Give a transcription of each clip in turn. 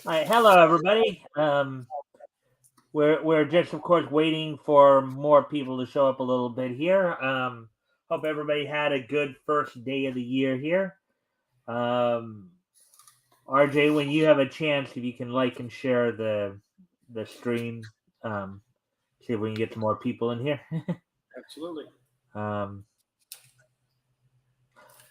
All right, hello everybody. We're just of course waiting for more people to show up a little bit here. Hope everybody had a good first day of the year here. Um, RJ, when you have a chance, if you can like and share the stream, um, see if we can get some more people in here. Absolutely. um,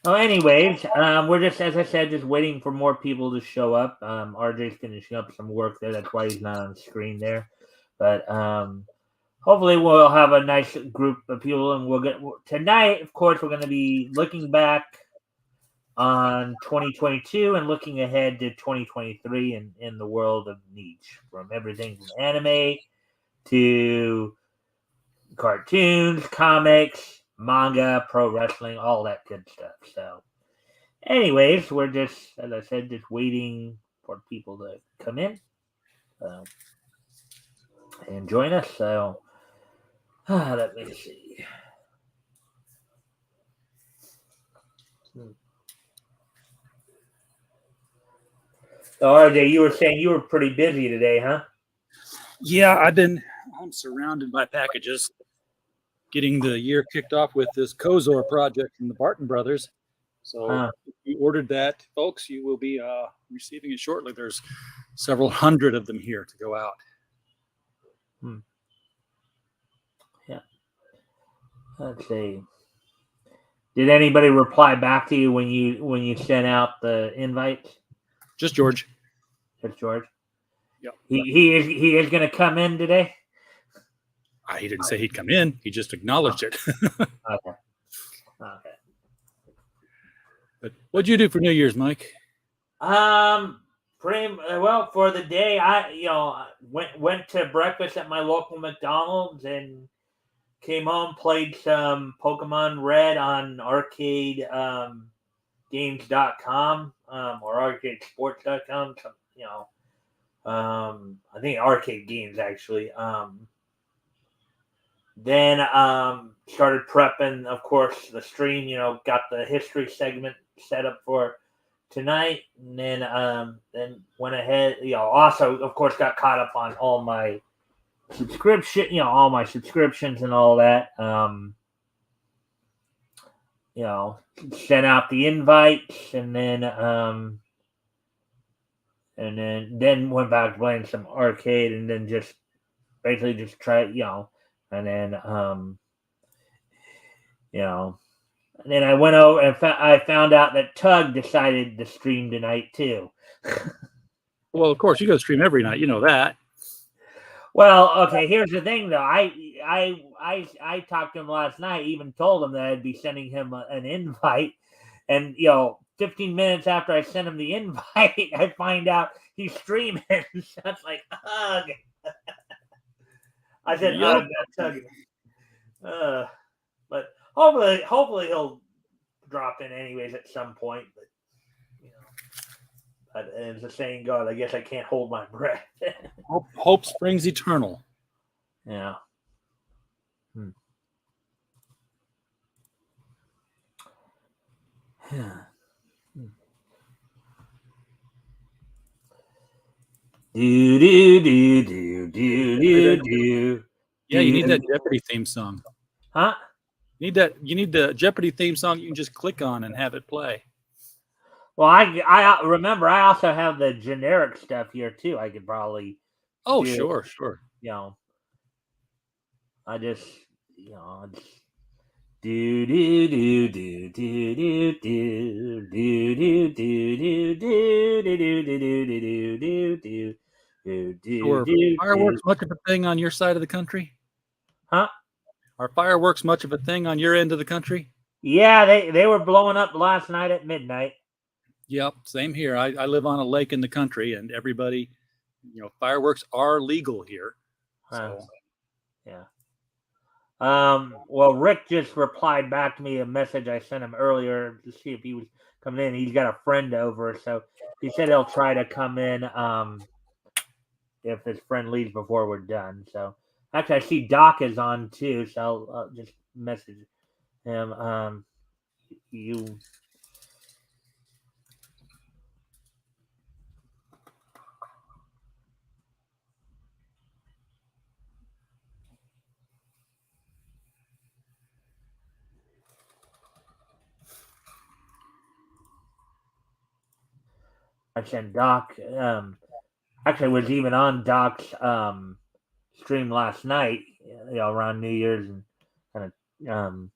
anyways, we're just as I said, just waiting for more people to show up. RJ's finishing up some work there. That's why he's not on the screen there. But hopefully we'll have a nice group of people, and we'll get tonight. Of course, we're going to be looking back on 2022 and looking ahead to 2023 in the world of niche, from everything from anime to cartoons, comics, manga, pro wrestling, all that good stuff. So, anyways, we're just, as I said, just waiting for people to come in and join us. So, let me see. So, RJ, you were saying you were pretty busy today, huh? Yeah, I'm surrounded by packages. Getting the year kicked off with this Kozor project from the Barton Brothers. So if you ordered that, folks, you will be receiving it shortly. There's several hundred of them here to go out. Yeah. Let's see. Did anybody reply back to you when you sent out the invites? Just George. Just George. Yep. He is going to come in today. He didn't say he'd come in. He just acknowledged it. Okay. But what'd you do for New Year's, Mike? Pretty well for the day. I went to breakfast at my local McDonald's and came home, played some Pokemon Red on arcade games.com or arcadesports.com. I think arcade games actually. Then started prepping, of course, the stream. Got the history segment set up for tonight, and then went ahead. Also, of course, got caught up on all my all my subscriptions and all that. Sent out the invites, and then went back to playing some arcade, and then just basically just try, and then and then I went over and I found out that Tug decided to stream tonight too. Well, of course, you go stream every night. You know that. Well, okay. Here's the thing, though. I talked to him last night. Even told him that I'd be sending him an invite, and 15 minutes after I sent him the invite, I find out he's streaming. So that's like, ugh. I said, Yep. Tug. But hopefully he'll drop in anyways at some point. But as the saying goes, I guess I can't hold my breath. Hope springs eternal. Yeah. Yeah. Do. Yeah, you need that Jeopardy theme song. Huh? You need the Jeopardy theme song you can just click on and have it play. Well, I remember I also have the generic stuff here too. I could probably sure. I just do do do do do do do do do do do do do do do do. Are fireworks much of a thing on your side of the country? Huh? Are fireworks much of a thing on your end of the country? Yeah, they were blowing up last night at midnight. Yep, same here. I live on a lake in the country, and everybody, fireworks are legal here. So. Yeah. Well, Rick just replied back to me a message I sent him earlier to see if he was coming in. He's got a friend over, so he said he'll try to come in if his friend leaves before we're done. So actually, I see Doc is on too, so I'll just message him. You. I sent Doc. Actually, was even on Doc's stream last night. Around New Year's, and kind of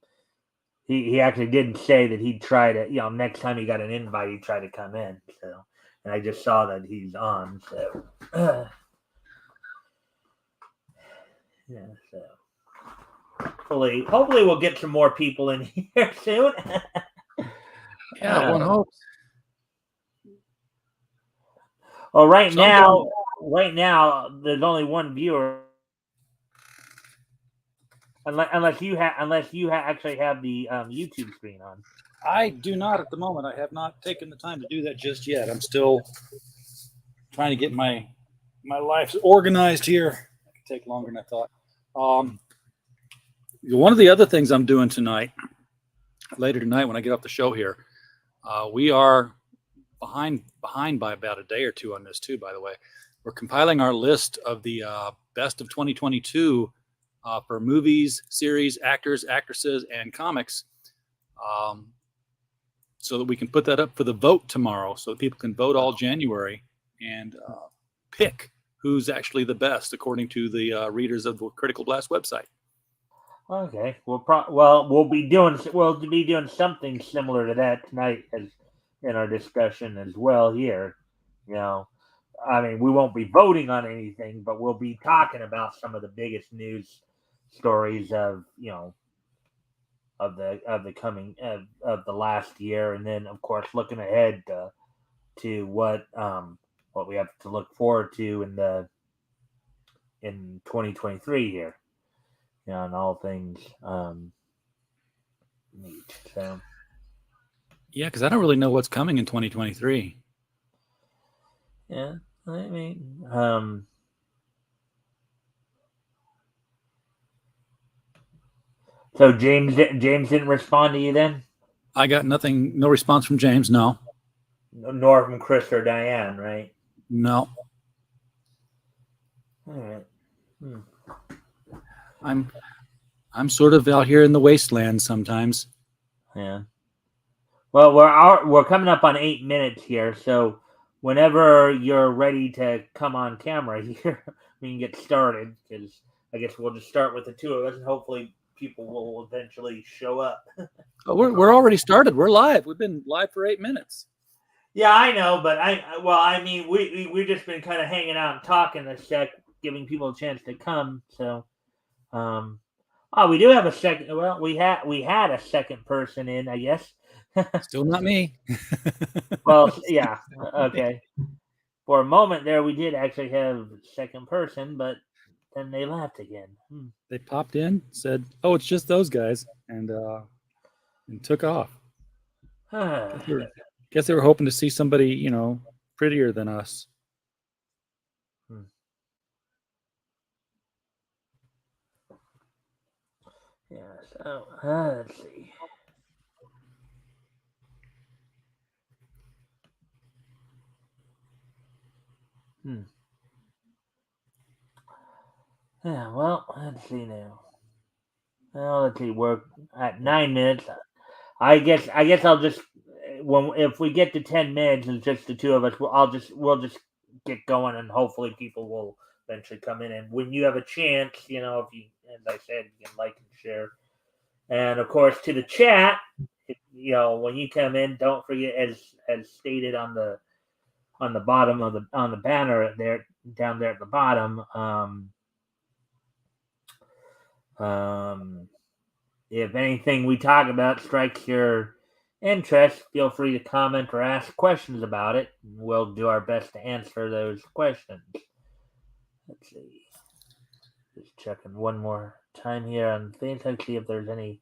he actually didn't say that he'd try to. Next time he got an invite, he'd try to come in. So, and I just saw that he's on. So, yeah. So, hopefully, we'll get some more people in here soon. Yeah, one hopes. Well, right now, there's only one viewer. Unless you actually have the YouTube screen on. I do not at the moment. I have not taken the time to do that just yet. I'm still trying to get my life organized here. It could take longer than I thought. One of the other things I'm doing later tonight when I get off the show here, we are behind by about a day or two on this too, by the way. We're compiling our list of the best of 2022 for movies, series, actors, actresses, and comics, so that we can put that up for the vote tomorrow, so that people can vote all January and pick who's actually the best according to the readers of the Critical Blast website. Okay, we'll be doing something similar to that tonight as in our discussion as well here. I mean, we won't be voting on anything, but we'll be talking about some of the biggest news stories of the coming of the last year, and then of course looking ahead to what we have to look forward to in 2023 here. And all things neat. So yeah, because I don't really know what's coming in 2023. Yeah, I mean, so James didn't respond to you then? I got nothing, no response from James. No. Nor from Chris or Diane, right? No. All right. I'm sort of out here in the wasteland sometimes. Yeah. Well, we're coming up on 8 minutes here, so whenever you're ready to come on camera here, we can get started. Because I guess we'll just start with the two of us, and hopefully people will eventually show up. We're already started. We're live. We've been live for 8 minutes. Yeah, I know, but I mean, we've just been kind of hanging out and talking a sec, giving people a chance to come. So, we do have a second. Well, we had a second person in, I guess. Still not me. Well, yeah, okay. For a moment there, we did actually have a second person, but then they left again. They popped in, said, "Oh, it's just those guys," and took off. Guess they were hoping to see somebody, prettier than us. Yeah. So let's see. Yeah. Well, let's see now. Well, let's see. We're at 9 minutes. I guess I'll just if we get to 10 minutes, it's just the two of us. We'll just get going, and hopefully people will eventually come in. And when you have a chance, if you, as I said, you can like and share. And of course, to the chat, when you come in, don't forget, as stated on the bottom of the banner there, down there at the bottom. If anything we talk about strikes your interest, feel free to comment or ask questions about it. We'll do our best to answer those questions. Let's see. Just checking one more time here on Facebook, see if there's any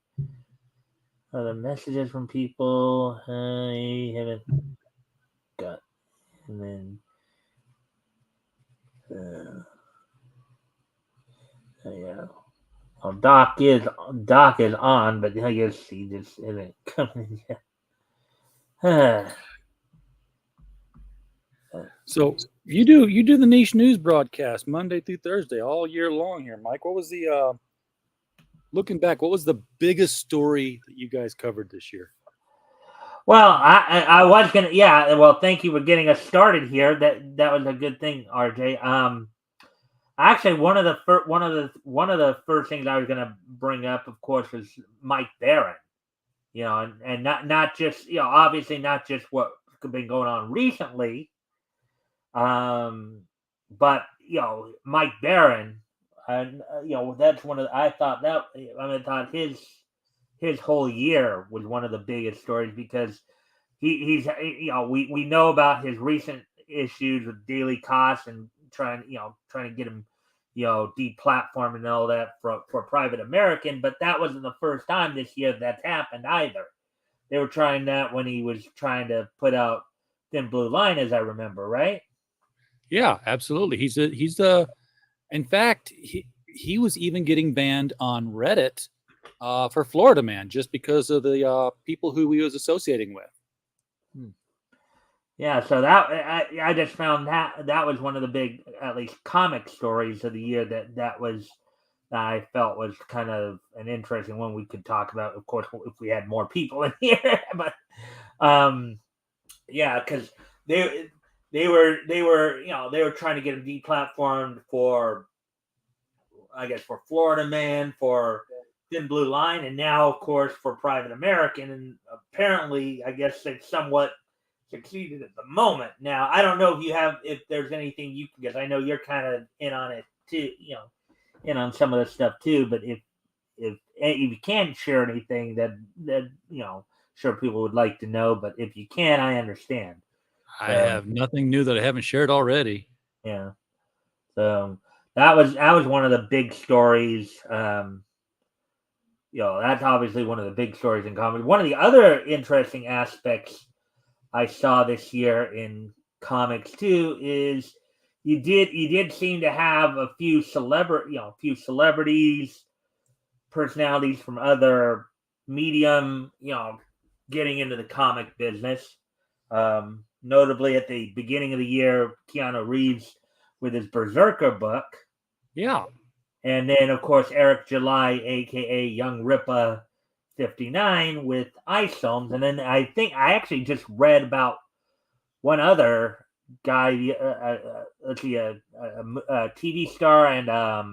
other messages from people. I haven't got. And then. Yeah. Well, Doc is on, but I guess he just isn't coming yet. So you do the niche news broadcast Monday through Thursday all year long here, Mike. What was the looking back? What was the biggest story that you guys covered this year? Well, I was gonna, yeah. Well, thank you for getting us started here. That was a good thing, RJ. Actually, one of the first things I was gonna bring up, of course, was Mike Barron. And not just, obviously not just what's been going on recently, um, but Mike Barron, and that's one of I thought that I mean, I thought his whole year was one of the biggest stories because he's we know about his recent issues with daily costs and trying to get him deplatformed and all that for Private American, but that wasn't the first time this year that's happened either. They were trying that when he was trying to put out Thin Blue Line, as I remember, right? Yeah, absolutely. In fact, he was even getting banned on Reddit for Florida Man just because of the people who he was associating with. Hmm. Yeah, so that I just found that was one of the big, at least comic stories of the year that I felt was kind of an interesting one we could talk about. Of course, if we had more people in here, but um, yeah, because they they were trying to get him deplatformed for, I guess, for Florida Man, for Thin Blue Line, and now, of course, for Private American. And apparently, I guess they've somewhat succeeded at the moment. Now, I don't know if there's anything you can get. I know you're kind of in on it too, in on some of the stuff too. But if you can't share anything that sure people would like to know. But if you can, I understand. I So have nothing new that I haven't shared already. yeah. So that was one of the big stories. That's obviously one of the big stories in comedy. One of the other interesting aspects I saw this year in comics too is you did seem to have a few celebrities, personalities from other medium, getting into the comic business. Notably, at the beginning of the year, Keanu Reeves with his Berserker book. Yeah. And then, of course, Eric July, aka Young Rippa 59, with Ice Films. And then I think I actually just read about one other guy. Let's see, a TV star, and let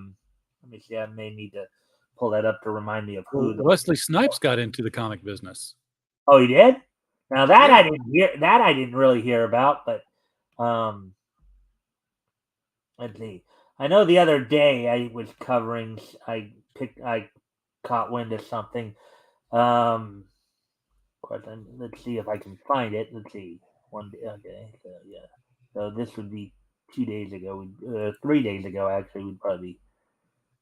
me see. I may need to pull that up to remind me of Well, who. Wesley Snipes got into the comic business. Oh, he did. Now that Yeah. I didn't hear. That I didn't really hear about, but um, let's see. I know the other day I was covering. I caught wind of something. Of course, let's see if I can find it. Let's see. One day, okay. So yeah. So this would be 2 days ago. 3 days ago, actually, would probably.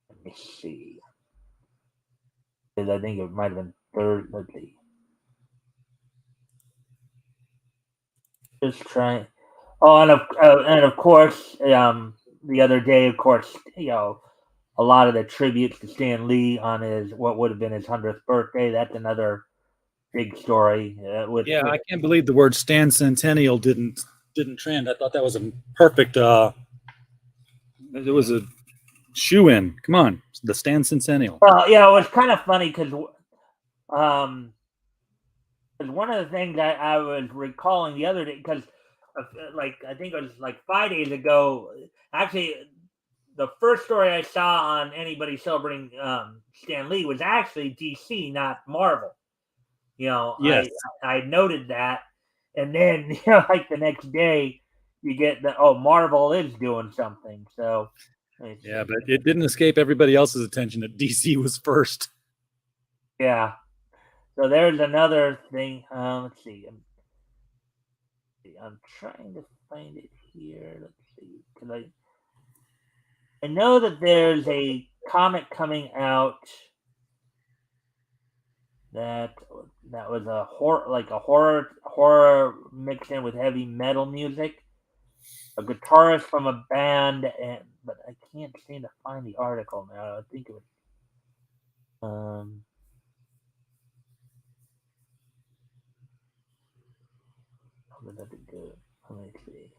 Let me see. Because I think it might have been third. Let's see. Just trying. Oh, and of course, the other day, of course, a lot of the tributes to Stan Lee on his what would have been his 100th birthday. That's another big story. Yeah, I can't believe the word Stan Centennial didn't trend. I thought that was a perfect it was a shoe in. Come on, the Stan Centennial. Well, yeah, it was kind of funny um, one of the things that I was recalling the other day, because like I think it was like 5 days ago. Actually, the first story I saw on anybody celebrating Stan Lee was actually DC, not Marvel. Yes. I noted that, and then like the next day, you get the Marvel is doing something. So Yeah, but it didn't escape everybody else's attention that DC was first. yeah. So there's another thing. Let's see. I'm trying to find it here. Let's see, because I know that there's a comic coming out that was a horror mixed in with heavy metal music. A guitarist from a band, but I can't seem to find the article now. I think it was um. How did that go? Let me see.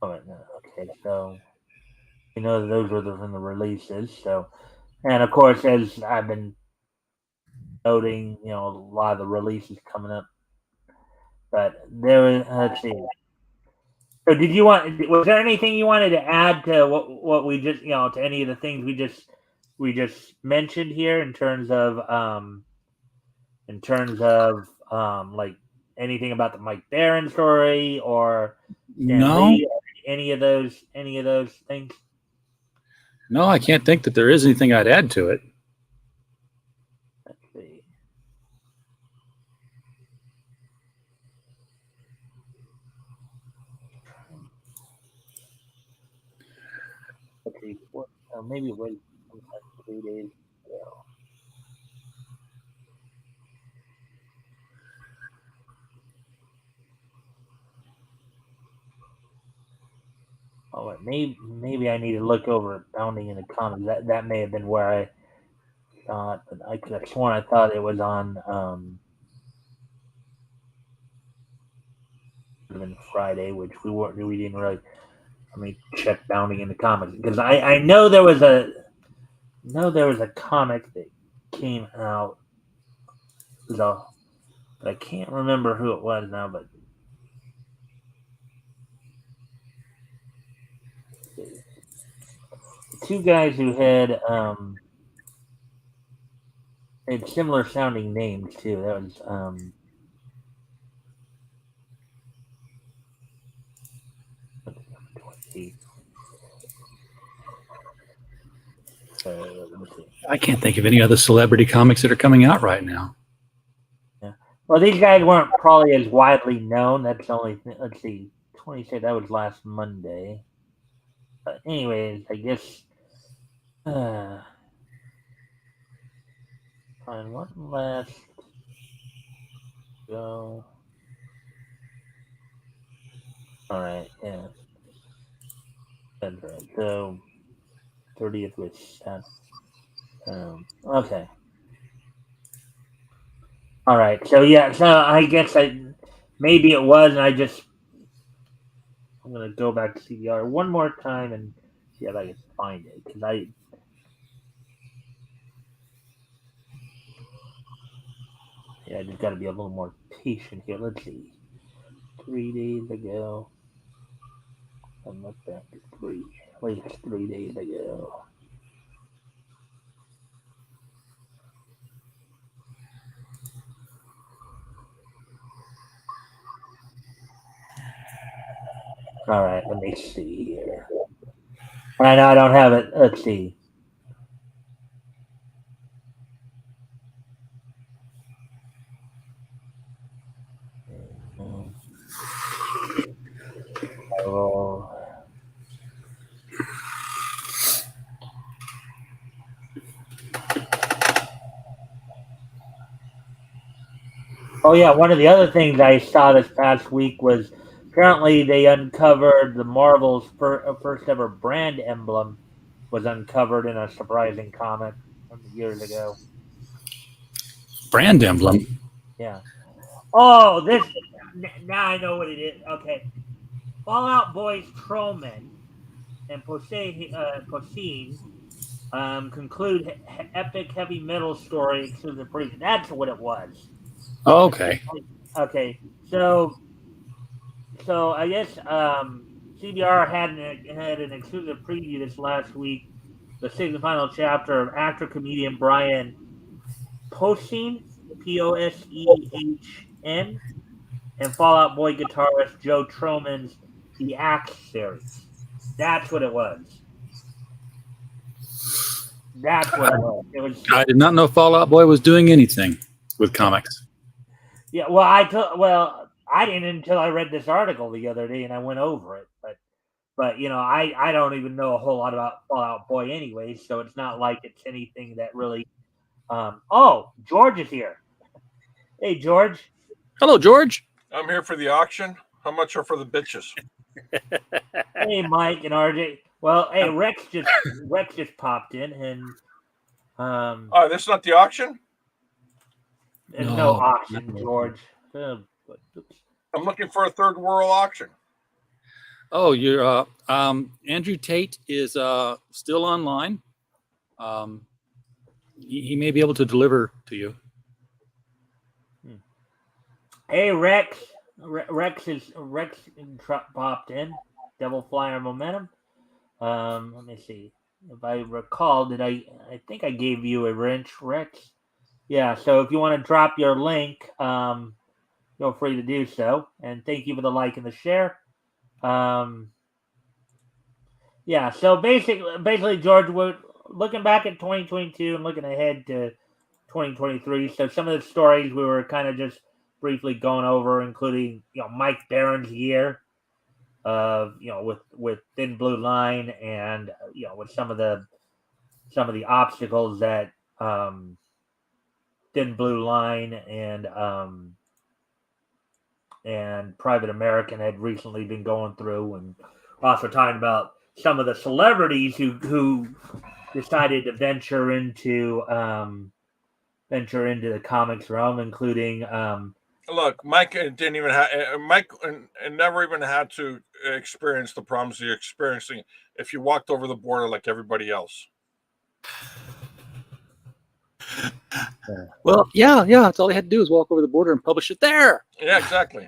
Oh no. Okay, so those were from the releases. So, and of course, as I've been noting, a lot of the releases coming up. But there was, let's see. So, was there anything you wanted to add to what we just, to any of the things we just mentioned here in terms of like anything about the Mike Barron story or Stan No, Lee, any of those things? no, I can't think that there is anything I'd add to it. Let's see. Let's see. Maybe it was sometime 3 days ago. Oh, maybe I need to look over Bounding in the Commons. That may have been where I thought, but I could have sworn I thought it was on Friday, which we didn't really. Let me check Bounding in the Commons because I know there was a comic that came out, though, but I can't remember who it was now. But the two guys who had similar sounding names too. That was let's see. Let me see. I can't think of any other celebrity comics that are coming out right now. Yeah. Well, these guys weren't probably as widely known. That's the only thing. Let's see. 26. That was last Monday. But anyways, I guess. Find one last go. All right. Yeah. That's right. So 30th was that. Okay. All right. So yeah. So I guess maybe it was, and I'm gonna go back to CDR one more time and see if I can find it because I just got to be a little more patient here. Let's see. 3 days ago. I'm not back to at least 3 days ago. All right. Let me see here. I know I don't have it. Let's see. I will. Oh yeah, one of the other things I saw this past week was apparently they uncovered the Marvel's first ever brand emblem was uncovered in a surprising comic from years ago. Brand emblem. Yeah. Oh, now I know what it is. Okay, Fallout Boy's Trollmen and Poseen conclude epic heavy metal story exclusive preview. That's what it was. Oh, okay. Okay, so I guess CBR had an exclusive preview this last week, the sixth and final chapter of actor comedian Brian Posehn, Poshehn, and Fallout Boy guitarist Joe Troman's The Axe series. That's what it was. That's what it was. It was. I did not know Fallout Boy was doing anything with comics. Yeah, well, I didn't until I read this article the other day and I went over it. But I don't even know a whole lot about Fallout Boy anyway, so it's not like it's anything that really. Oh, George is here. Hey, George. Hello, George. I'm here for the auction. How much are for the bitches? Hey, Mike and RJ. Well, hey, Rex just popped in, and Oh, this is not the auction? there's no auction, George. I'm looking for a third world auction. Oh, you're Andrew Tate is still online. He may be able to deliver to you. Hey, Rex. Rex popped in. Devil Flyer Momentum. Let me see. If I recall, I think I gave you a wrench, Rex. Yeah, so if you want to drop your link, feel free to do so. And thank you for the like and the share. Yeah, so basically, George, we're looking back at 2022 and looking ahead to 2023. So some of the stories we were kind of just briefly going over, including Mike Barron's year, with Thin Blue Line, and with some of the obstacles that Thin Blue Line and Private American had recently been going through, and also talking about some of the celebrities who decided to venture into the comics realm, including look, Mike didn't even have Mike and never even had to experience the problems you're experiencing if you walked over the border like everybody else. Well, yeah. That's all he had to do is walk over the border and publish it there. Yeah, exactly.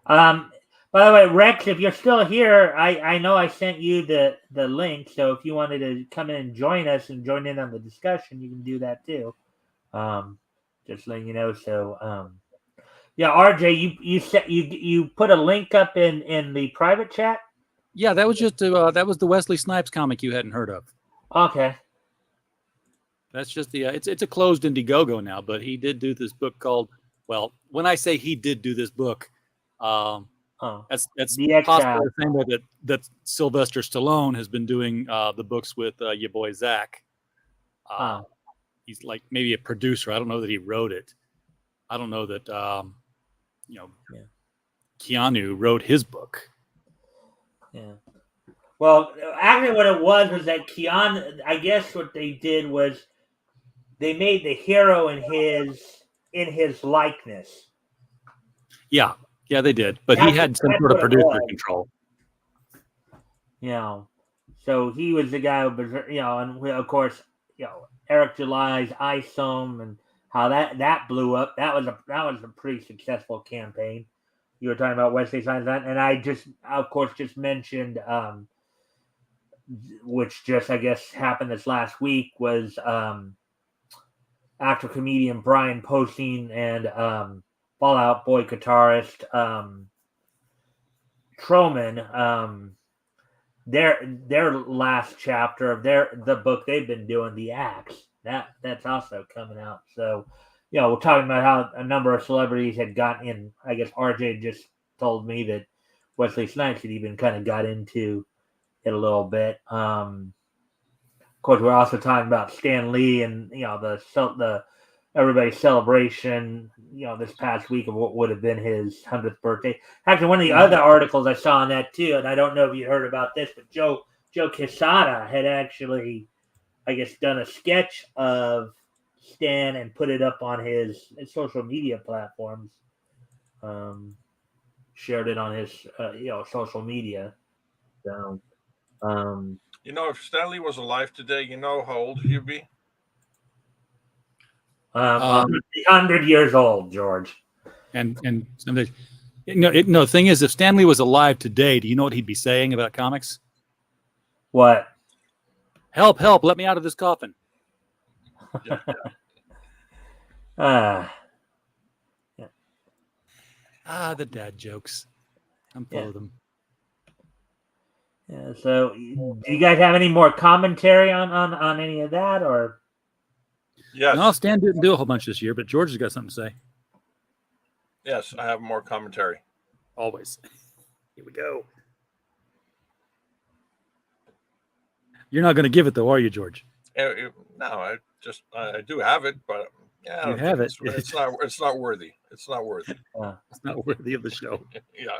By the way, Rex, if you're still here, I know I sent you the link. So if you wanted to come in and join us and join in on the discussion, you can do that too. Just letting you know. So yeah, RJ, you put a link up in the private chat. Yeah, that was just that was the Wesley Snipes comic you hadn't heard of. Okay. That's just the it's a closed Indiegogo now, but he did do this book called. Well, when I say he did do this book, that's possibly the same way that Sylvester Stallone has been doing the books with your boy Zach. He's like maybe a producer. I don't know that he wrote it. I don't know that Keanu wrote his book. Yeah. Well, actually, what it was that Keanu. I guess what they did was they made the hero in his likeness. Yeah, they did, but he had some sort of producer control. So he was the guy who was, and of course, Eric July's ISOM and how that blew up. That was a pretty successful campaign. You were talking about Wesley Snipes, and I just, of course, just mentioned, which just I guess happened this last week, was actor comedian Brian Posehn and Fall Out Boy guitarist Troman. Their last chapter of the book they've been doing, The Axe, that's also coming out. So we're talking about how a number of celebrities had gotten in. I guess RJ just told me that Wesley Snipes had even kind of got into it a little bit. Of course, we're also talking about Stan Lee and the everybody's celebration, this past week of what would have been his 100th birthday. Actually, one of the other articles I saw on that too, and I don't know if you heard about this, but Joe Quesada had actually, I guess, done a sketch of Stan and put it up on his social media platforms. Shared it on his social media. So, if Stanley was alive today, how old he'd be? 100 years old, George. And someday, the thing is, if Stanley was alive today, do you know what he'd be saying about comics? What? Help! Let me out of this coffin. Yeah. The dad jokes. I'm full of them. Yeah. So, do you guys have any more commentary on any of that, or? Yes. No, Stan didn't do a whole bunch this year, but George has got something to say. Yes, I have more commentary. Always. Here we go. You're not going to give it, though, are you, George? No, I do have it, but you have it. It's not worthy. It's not worthy. It's not worthy of the show. Yeah.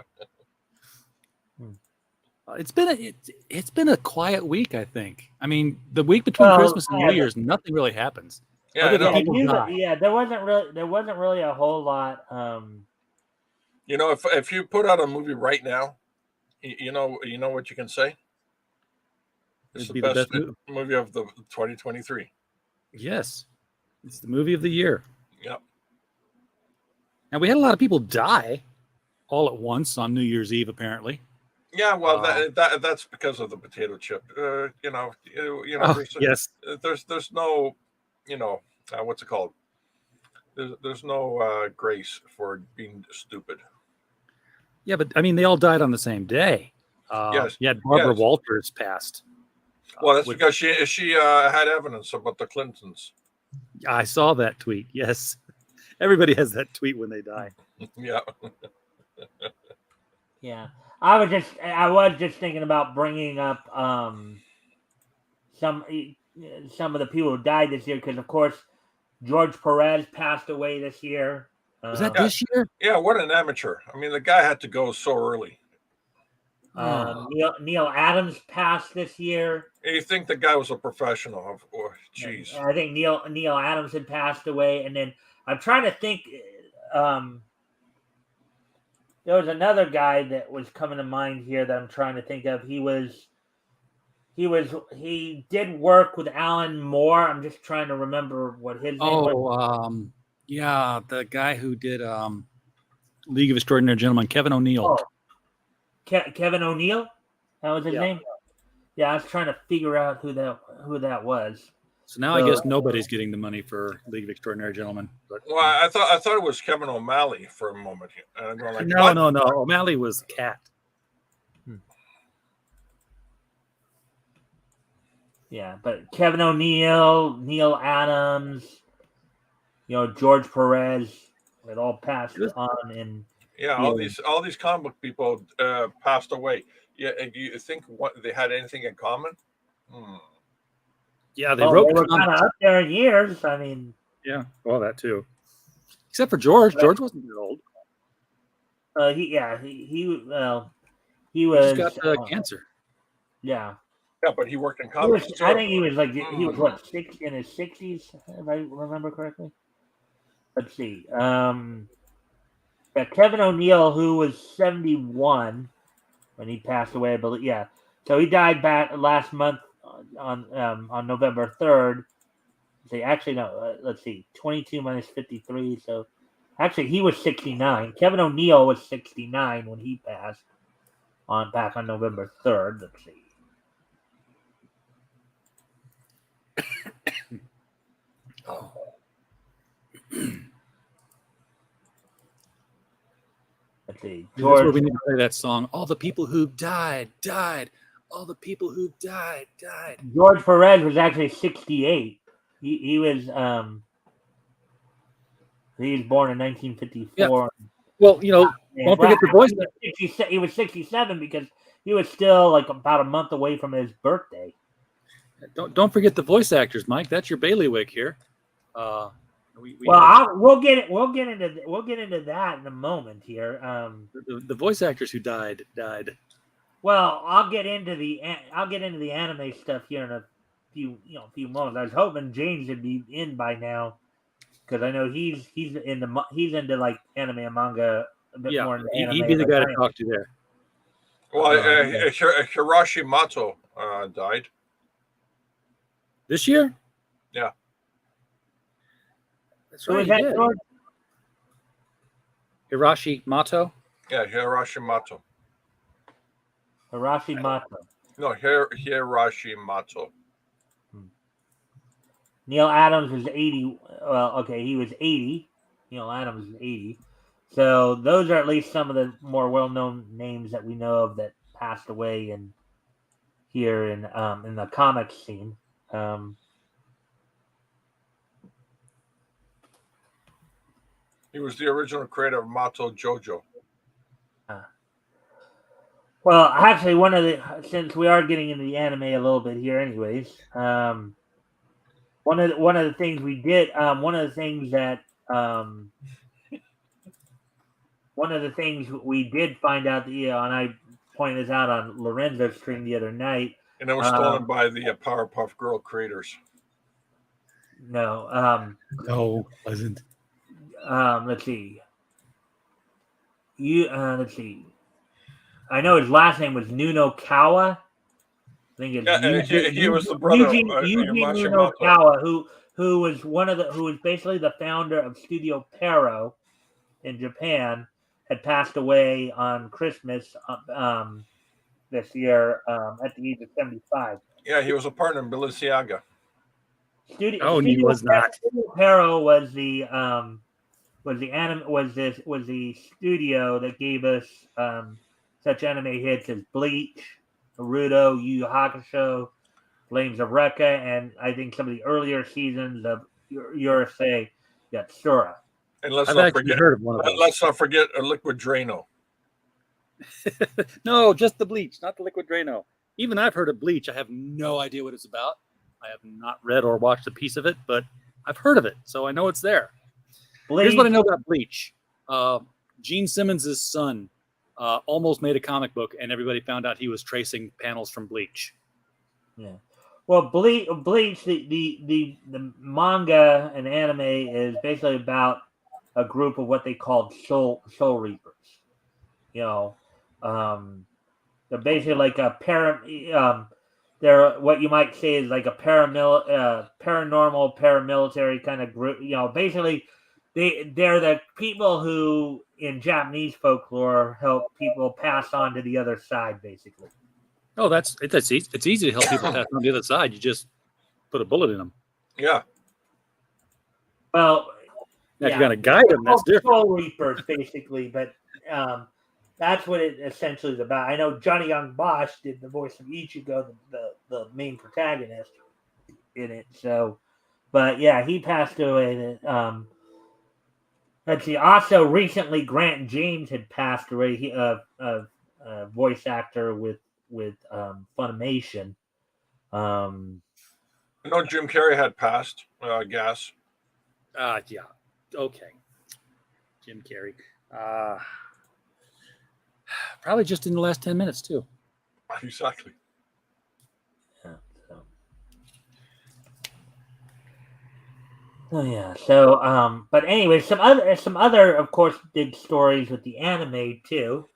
It's been a quiet week, I think. I mean, the week between Christmas and New Year's, nothing really happens. Yeah, there wasn't really a whole lot. If you put out a movie right now, You know what you can say. It's It'd the be the best best movie. movie of the 2023. Yes, it's the movie of the year. Yep. Now we had a lot of people die all at once on New Year's Eve, apparently. Yeah, well, Um, that's because of the potato chip. Oh, yes. There's no, what's it called? There's no grace for being stupid. Yeah, but I mean, they all died on the same day. Yes, You had Barbara yes. Walters passed. Well, that's With because she had evidence about the Clintons. I saw that tweet. Yes, everybody has that tweet when they die. Yeah. Yeah, I was just thinking about bringing up some some of the people who died this year because, of course, George Perez passed away this year. Was that Yeah. this year? Yeah, what an amateur. I mean, the guy had to go so early. Oh. Neil Adams passed this year. You think the guy was a professional? Jeez. I think Neil Adams had passed away, and then I'm trying to think. There was another guy that was coming to mind here that I'm trying to think of. He did work with Alan Moore. I'm just trying to remember what his name was. Yeah, the guy who did League of Extraordinary Gentlemen, Kevin O'Neill. Oh, Kevin O'Neill? That was his name? Yeah, I was trying to figure out who that was. So now I guess nobody's getting the money for League of Extraordinary Gentlemen. But, Well, I thought it was Kevin O'Malley for a moment. And I'm going like, no. O'Malley was Cat. Yeah, but Kevin O'Neill, Neil Adams, George Perez, it all passed on. And all these comic book people passed away. Yeah, do you think they had anything in common? Yeah, they wrote. They were kind of up there in years. I mean, yeah, well, that too. Except for George. George wasn't that old. He was. He just got cancer. Yeah. Yeah, but he worked in comics. I think he was he was what, in his 60s, if I remember correctly. Let's see. Kevin O'Neill, who was 71 when he passed away, I believe. Yeah, so he died back last month on November 3rd. Actually, no. Let's see. 22 minus 53. So actually, he was 69. Kevin O'Neill was 69 when he passed back on November 3rd. Let's see. Let's see. George, that's where we need to play that song. All the people who died. All the people who died. George Perez was actually 68. He was born in 1954. Yeah. Well, don't forget the voice. He was 67 because he was still like about a month away from his birthday. Don't forget the voice actors, Mike. That's your bailiwick here. We'll get into that in a moment here. The voice actors who died. Well, I'll get into the anime stuff here in a few moments. I was hoping James would be in by now because I know he's into like anime and manga a bit more. He'd be the guy to talk to there. Well, Hiroshi Mato died this year. Yeah. That's right. Hiroshi Mato? Yeah, Hiroshi Mato. Hiroshi Mato. No, Hiroshi Mato. Neil Adams was 80. Well, okay, he was 80. Neil Adams is 80. So those are at least some of the more well-known names that we know of that passed away here in the comics scene. He was the original creator of Mato Jojo. Well, actually, since we are getting into the anime a little bit here, anyways, one of the things we did, one of the things we did find out that and I pointed this out on Lorenzo's stream the other night, and it was stolen by the Powerpuff Girl creators. No, no, wasn't. Let's see. Let's see. I know his last name was Nuno Kawa. I think it's he was the brother of Yuji Nuno Yamashimoto. Kawa, who was who was basically the founder of Studio Pero in Japan, had passed away on Christmas this year at the age of 75. Yeah, he was a partner in Balenciaga. He was not. Studio Pero was the studio that gave us such anime hits as Bleach, Naruto, Yu Yu Hakusho, Flames of Rekka, and I think some of the earlier seasons of Urusei Yatsura. And I've actually heard of one of those. Let's not forget a Liquid Drano. No, just the Bleach, not the Liquid Drano. Even I've heard of Bleach. I have no idea what it's about. I have not read or watched a piece of it, but I've heard of it, so I know it's there. Here's what I know about Bleach. Gene Simmons' son almost made a comic book, and everybody found out he was tracing panels from Bleach. Yeah. Well, Bleach, the manga and anime is basically about a group of what they called soul reapers. You know, they're basically like a they're what you might say is like a paranormal paramilitary kind of group. You know, basically they're the people who in Japanese folklore help people pass on to the other side, basically. Oh, it's easy to help people pass on the other side. You just put a bullet in them. Yeah. Well, if you got to guide them, that's different. Soul Reapers, basically, but that's what it essentially is about. I know Johnny Young Bosch did the voice of Ichigo, the main protagonist in it. So, but yeah, he passed away. Let's see. Also, recently, Grant James had passed away. He a voice actor with Funimation. I know Jim Carrey had passed gas. Yeah. Okay. Jim Carrey. Probably just in the last 10 minutes, too. Exactly. Yeah, so. Oh yeah. So but anyway, some other of course big stories with the anime too.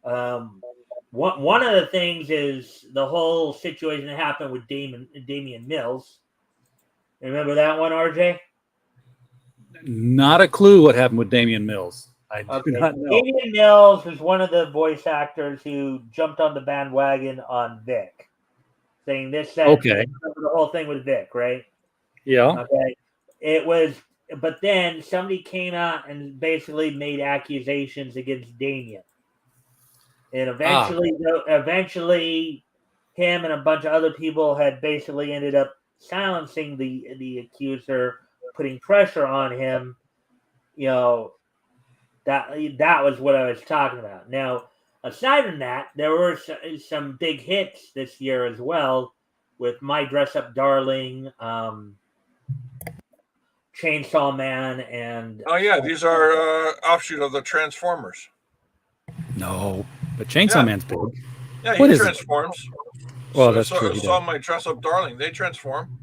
One of the things is the whole situation that happened with Damian Mills. Remember that one, RJ? Not a clue what happened with Damian Mills. I do not know. Damian Mills was one of the voice actors who jumped on the bandwagon on Vic, saying this. Okay. The whole thing with Vic, right? Yeah. Okay. It was, but then somebody came out and basically made accusations against Damian, and eventually, him and a bunch of other people had basically ended up silencing the accuser, putting pressure on him. You know, that was what I was talking about. Now, aside from that, there were some big hits this year as well with My Dress Up Darling, Chainsaw Man, and these are offshoot of the Transformers. No, but Chainsaw Man's big. Yeah, he transforms. Well, that's true. So My Dress Up Darling, they transform.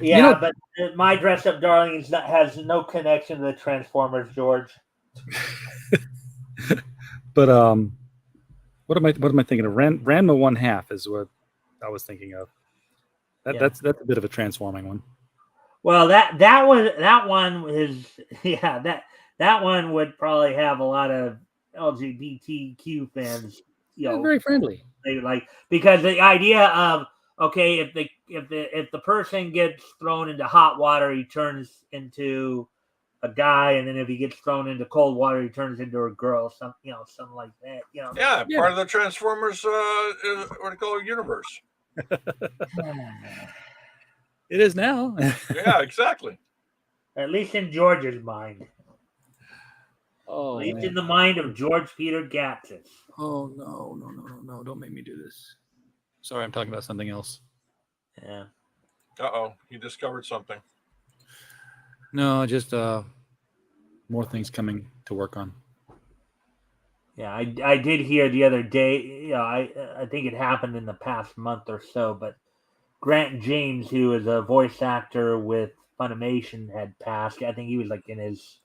Yeah, but My Dress Up Darling has no connection to the Transformers, George. But what am I thinking of? Ranma 1/2 is what I was thinking of. That's a bit of a transforming one. Well, that one is that one would probably have a lot of LGBTQ fans. You know, very friendly. They like because the idea of okay, if the person gets thrown into hot water, he turns into a guy, and then if he gets thrown into cold water, he turns into a girl. Something like that. You know. Yeah, part of the Transformers what do call universe. It is now. Yeah, exactly. At least in George's mind. Oh, at least in the mind of George Peter Gatsis. Oh no! Don't make me do this. Sorry, I'm talking about something else. Yeah. Uh-oh, he discovered something. No, just more things coming to work on. Yeah, I did hear the other day. I think it happened in the past month or so, but Grant James, who is a voice actor with Funimation, had passed. I think he was like in his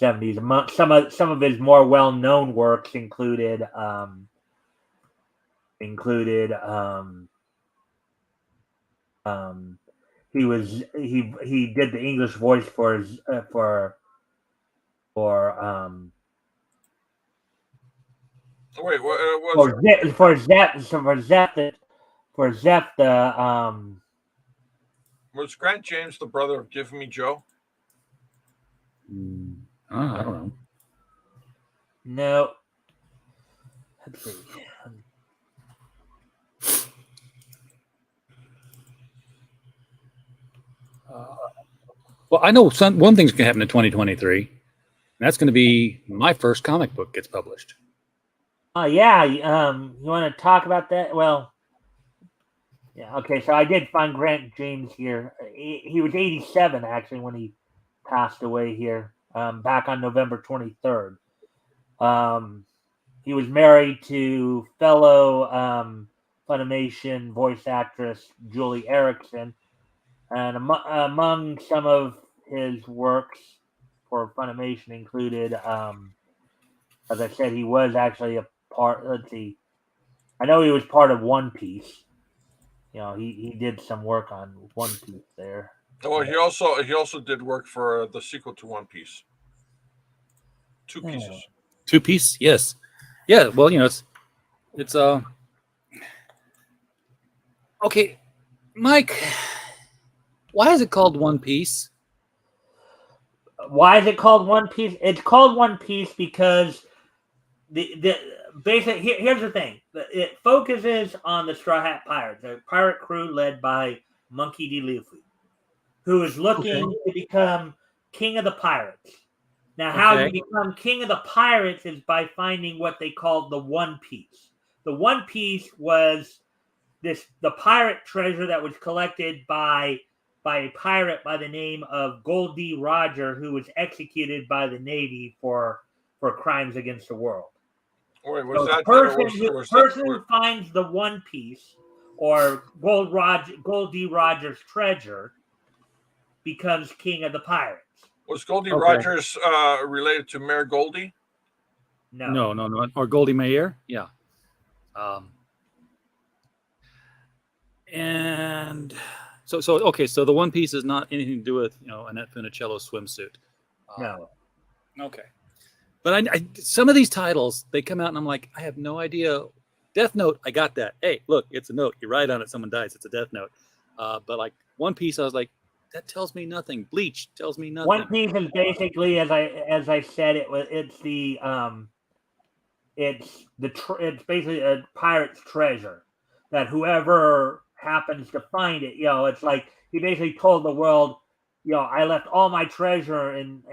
'70s. Some of his more well-known works included he did the English voice for Wait, what was Zep the was Grant James the brother of Give Me Joe? I don't know. no. Let's see. Well, I know one thing's going to happen in 2023. And that's going to be my first comic book gets published. Yeah. You want to talk about that? Well, yeah. Okay. So I did find Grant James here. He was 87 actually when he passed away here. Back on November 23rd. He was married to fellow Funimation voice actress Julie Erickson, and among some of his works for Funimation included, as I said, he was actually a part. Let's see, I know he was part of One Piece. You know, he did some work on One Piece there. Oh, he also did work for the sequel to One Piece. Two Pieces. Two Piece, yes, yeah. Well, it's okay, Mike. Why is it called One Piece? Why is it called One Piece? It's called One Piece because the basic here's the thing. It focuses on the Straw Hat Pirates, a pirate crew led by Monkey D. Luffy, who is looking to become king of the pirates. Now, how you become king of the pirates is by finding what they called the One Piece. The One Piece was the pirate treasure that was collected by a pirate by the name of Goldie Roger, who was executed by the Navy for crimes against the world. Wait, so the person who finds the One Piece or Goldie Roger's treasure becomes king of the pirates. Was Goldie Rogers related to Mayor Goldie? No. Or Goldie Mayer? Yeah. And so the One Piece is not anything to do with Annette Funicello swimsuit. No. Okay. But I some of these titles, they come out and I'm like, I have no idea. Death Note, I got that. Hey, look, it's a note. You write on it, someone dies. It's a Death Note. But like One Piece, I was like, that tells me nothing. Bleach tells me nothing. One Piece is basically, as I said, it's basically a pirate's treasure that whoever happens to find it, it's like he basically told the world, I left all my treasure in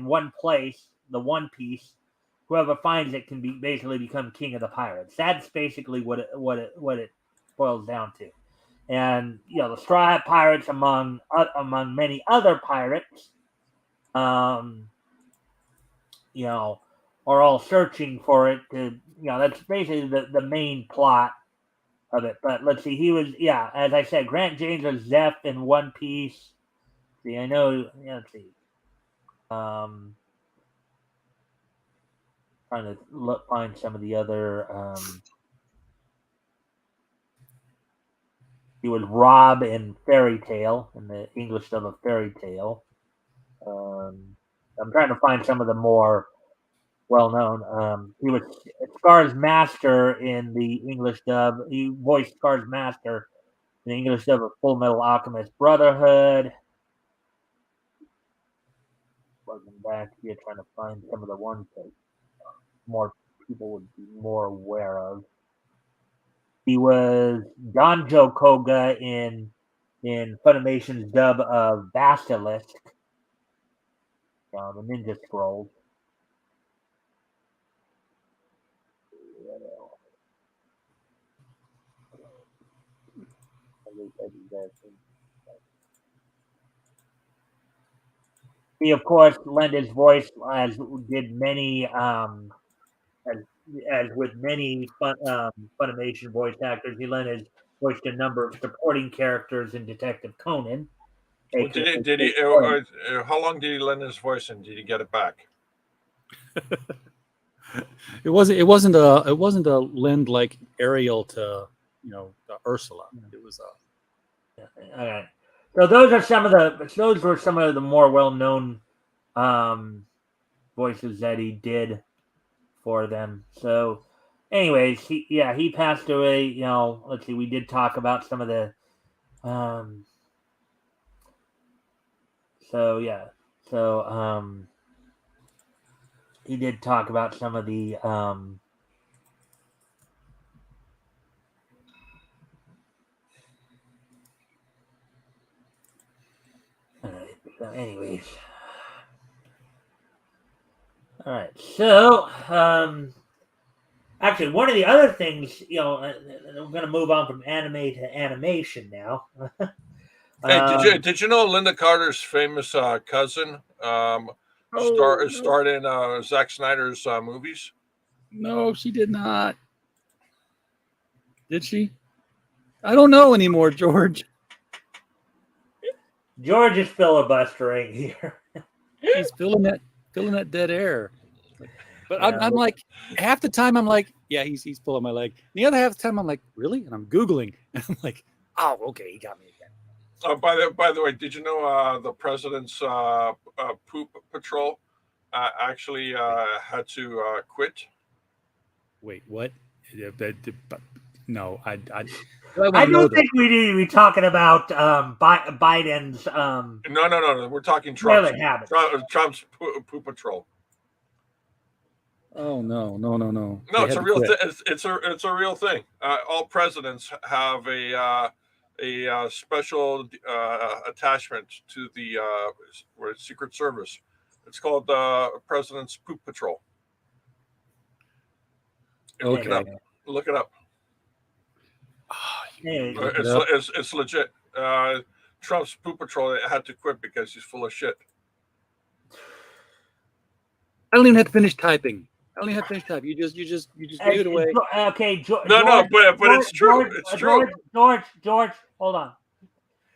one place, the One Piece. Whoever finds it can basically become king of the pirates. That's basically what it boils down to. And the Straw Hat Pirates, among many other pirates, are all searching for it. That's basically the main plot of it. But let's see, he was as I said, Grant James was Zeph in One Piece. See, I know. Let's see. Trying to find some of the other. He was Rob in Fairy Tale, in the English dub of Fairy Tale. I'm trying to find some of the more well-known. He was Scar's master in the English dub. He voiced Scar's master in the English dub of Full Metal Alchemist Brotherhood. Looking back here, trying to find some of the ones that more people would be more aware of. He was Donjo Koga in Funimation's dub of Basilisk, the Ninja Scrolls. He, of course, lent his voice, as did many, as with many Funimation voice actors. He lent his voice to a number of supporting characters in Detective Conan. Well, did he? How long did he lend his voice, and did he get it back? It wasn't a lend like Ariel to Ursula. It was All right. So those were some of the more well known voices that he did for them. So, anyways, he passed away. Let's see, we did talk about some of the. He did talk about some of the. Anyways. All right. So, actually, one of the other things, I'm going to move on from anime to animation now. Hey, did you know Linda Carter's famous cousin starred in Zack Snyder's movies? No, she did not. Did she? I don't know anymore, George. George is filibustering here. He's filling that dead air. But I'm like, half the time I'm like, yeah, he's pulling my leg. And the other half of the time I'm like, really? And I'm Googling. And I'm like, oh, okay, he got me again. By the way, did you know the president's poop patrol actually had to quit? Wait, what? No, I don't think we need to be talking about Biden's. No. We're talking Trump's poop patrol. Oh no! No, it's a real thing. It's a real thing. All presidents have a special attachment to the Secret Service. It's called President's Poop Patrol. Okay. Look it up. It's legit. Trump's Poop Patrol had to quit because he's full of shit. I don't even have to finich typing. You just gave it away. Okay, but it's true. It's true. George, hold on.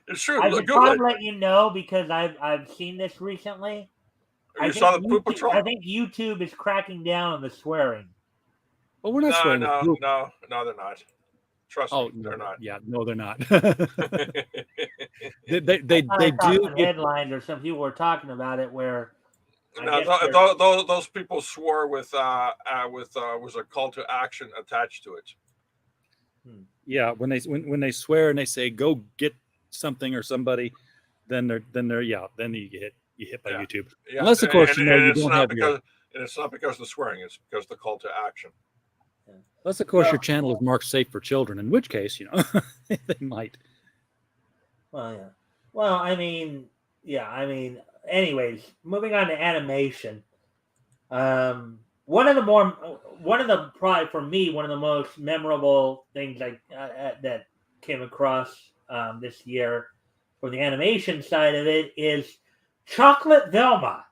It's true. I just want to let you know because I've seen this recently. You saw the Poop Patrol? I think YouTube is cracking down on the swearing. Well, we're not swearing. No, they're not. Trust me, they're not. Yeah, no, they're not. they do headlines, or some people were talking about it where. Those people swore with was a call to action attached to it. Yeah, when they swear and they say go get something or somebody, then you get hit by YouTube. Yeah. Unless of course you don't have and it's not because of the swearing; it's because of the call to action. Unless of course your channel is marked safe for children, in which case they might. Well, yeah. Well, I mean. Anyways, moving on to animation. One of the probably for me one of the most memorable things that came across this year from the animation side of it is Chocolate Velma.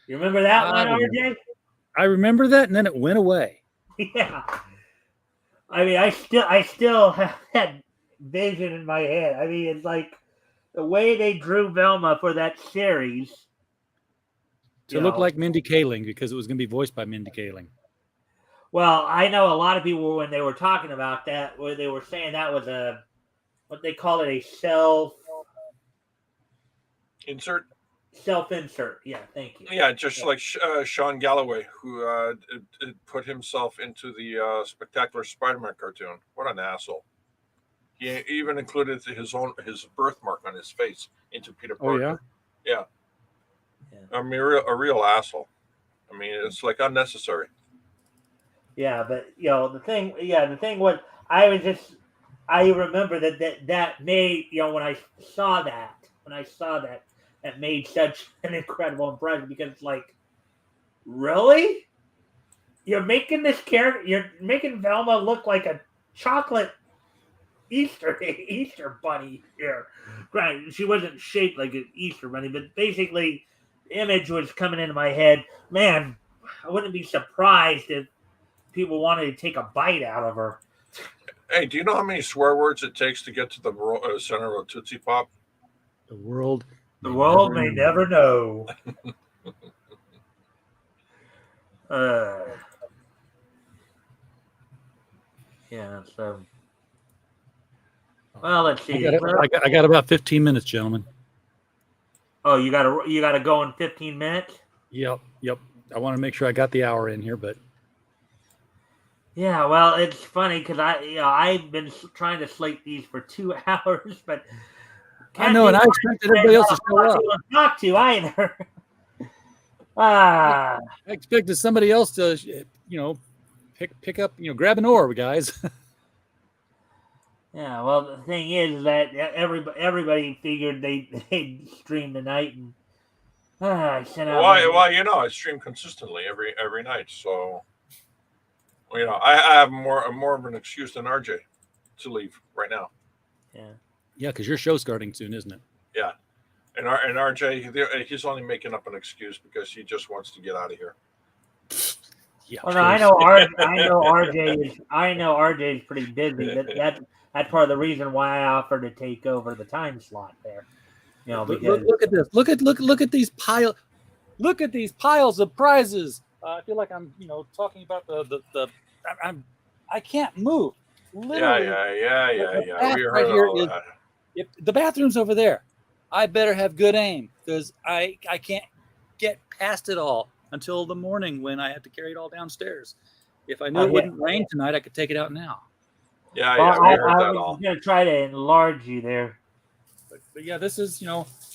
You remember that one, RJ? I remember that, and then it went away. Yeah. I mean, I still have that vision in my head. I mean, it's like the way they drew Velma for that series. To look like Mindy Kaling, because it was going to be voiced by Mindy Kaling. Well, I know a lot of people, when they were talking about that, where they were saying that was what they call it, a self-insert. Self-insert, yeah, thank you. Yeah, just like Sean Galloway, who put himself into the Spectacular Spider-Man cartoon. What an asshole. He even included his birthmark on his face into Peter Parker. Oh, yeah. I mean, a real asshole. I mean, it's like unnecessary. Yeah, but the thing was, I remember that made when I saw that that made such an incredible impression, because it's like, really, you're making this character, you're making Velma look like a chocolate Easter bunny here. Right, she wasn't shaped like an Easter bunny, but basically the image was coming into my head. Man, I wouldn't be surprised if people wanted to take a bite out of her. Hey, do you know how many swear words it takes to get to the center of a Tootsie Pop? The world may never know. Yeah, so well, let's see. I got about 15 minutes, gentlemen. Oh, you gotta go in 15 minutes? Yep. I want to make sure I got the hour in here, but yeah, well, it's funny because I've been trying to slate these for 2 hours, but I know, and I expected everybody else to show up. Talk to either. I expected somebody else to, pick up, grab an oar, guys. Yeah, well, the thing is that everybody figured they'd stream tonight, and I sent out. Well, I stream consistently every night, so I have more of an excuse than RJ to leave right now. Yeah, because your show's starting soon, isn't it? Yeah, and RJ, he's only making up an excuse because he just wants to get out of here. Yeah, well, no, I know RJ is pretty busy. That's part of the reason why I offered to take over the time slot there. Because look at this. Look at these piles. Look at these piles of prizes. I feel like I'm, talking about I can't move. Literally, yeah. We heard all that. If the bathroom's over there, I better have good aim because I can't get past it all until the morning when I have to carry it all downstairs. If I knew it wouldn't rain tonight, I could take it out now. Yeah, we heard that all. I'm gonna try to enlarge you there. But yeah, this is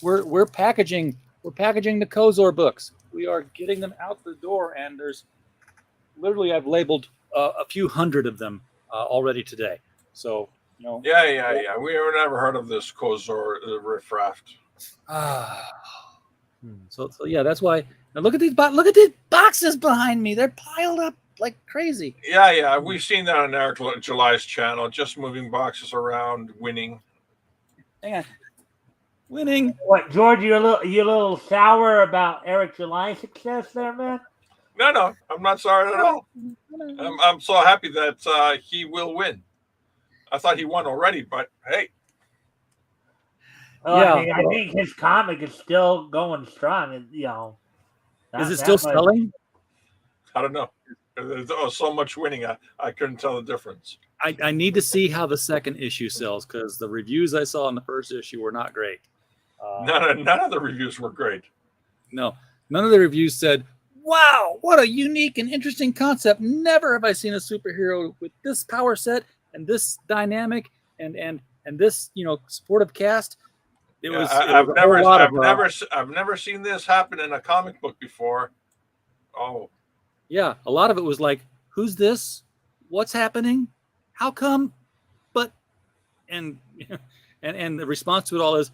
we're packaging the Kozor books. We are getting them out the door, and there's literally I've labeled a few hundred of them already today. So Yeah. We have never heard of this Kozor riffraff. So yeah, that's why. Now look at these boxes behind me. They're piled up like crazy. Yeah. We've seen that on Eric July's channel. Just moving boxes around, winning. Hang on. Winning. What, George? You a little sour about Eric July's success there, man? No, I'm not sorry at all. I'm so happy that he will win. I thought he won already, but hey. I think his comic is still going strong. Is it still selling? I don't know. There's so much winning, I couldn't tell the difference. I need to see how the second issue sells because the reviews I saw in the first issue were not great. None of the reviews were great. No, none of the reviews said, "Wow, what a unique and interesting concept! Never have I seen a superhero with this power set and this dynamic and this supportive cast." I've never seen this happen in a comic book before. Oh, yeah, a lot of it was like, "Who's this? What's happening? How come?" But and the response to it all is,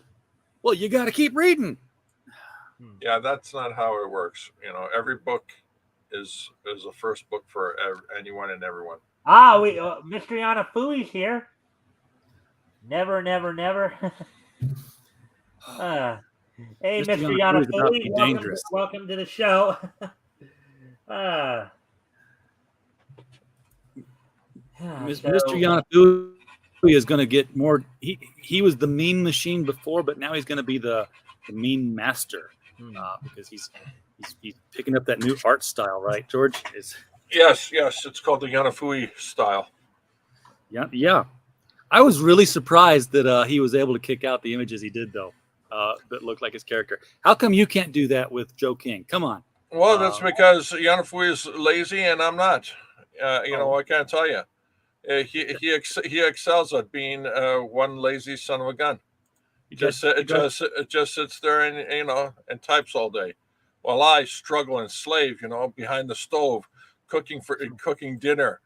"Well, you got to keep reading." Yeah, that's not how it works. Every book is a first book for anyone and everyone. Mr. Yanafui's here. Never. Hey, Mr. Yanafui, welcome to the show. Mr. Yanafui is going to get more. He was the meme machine before, but now he's going to be the meme master because he's picking up that new art style, right, George? Yes, it's called the Yanafui style. Yeah. I was really surprised that he was able to kick out the images he did, though, that looked like his character. How come you can't do that with Joe King? Come on. Well, that's because Yanafui is lazy and I'm not. I can't tell you. He excels at being one lazy son of a gun. He just sits there and types all day, while I struggle and slave, behind the stove, cooking dinner,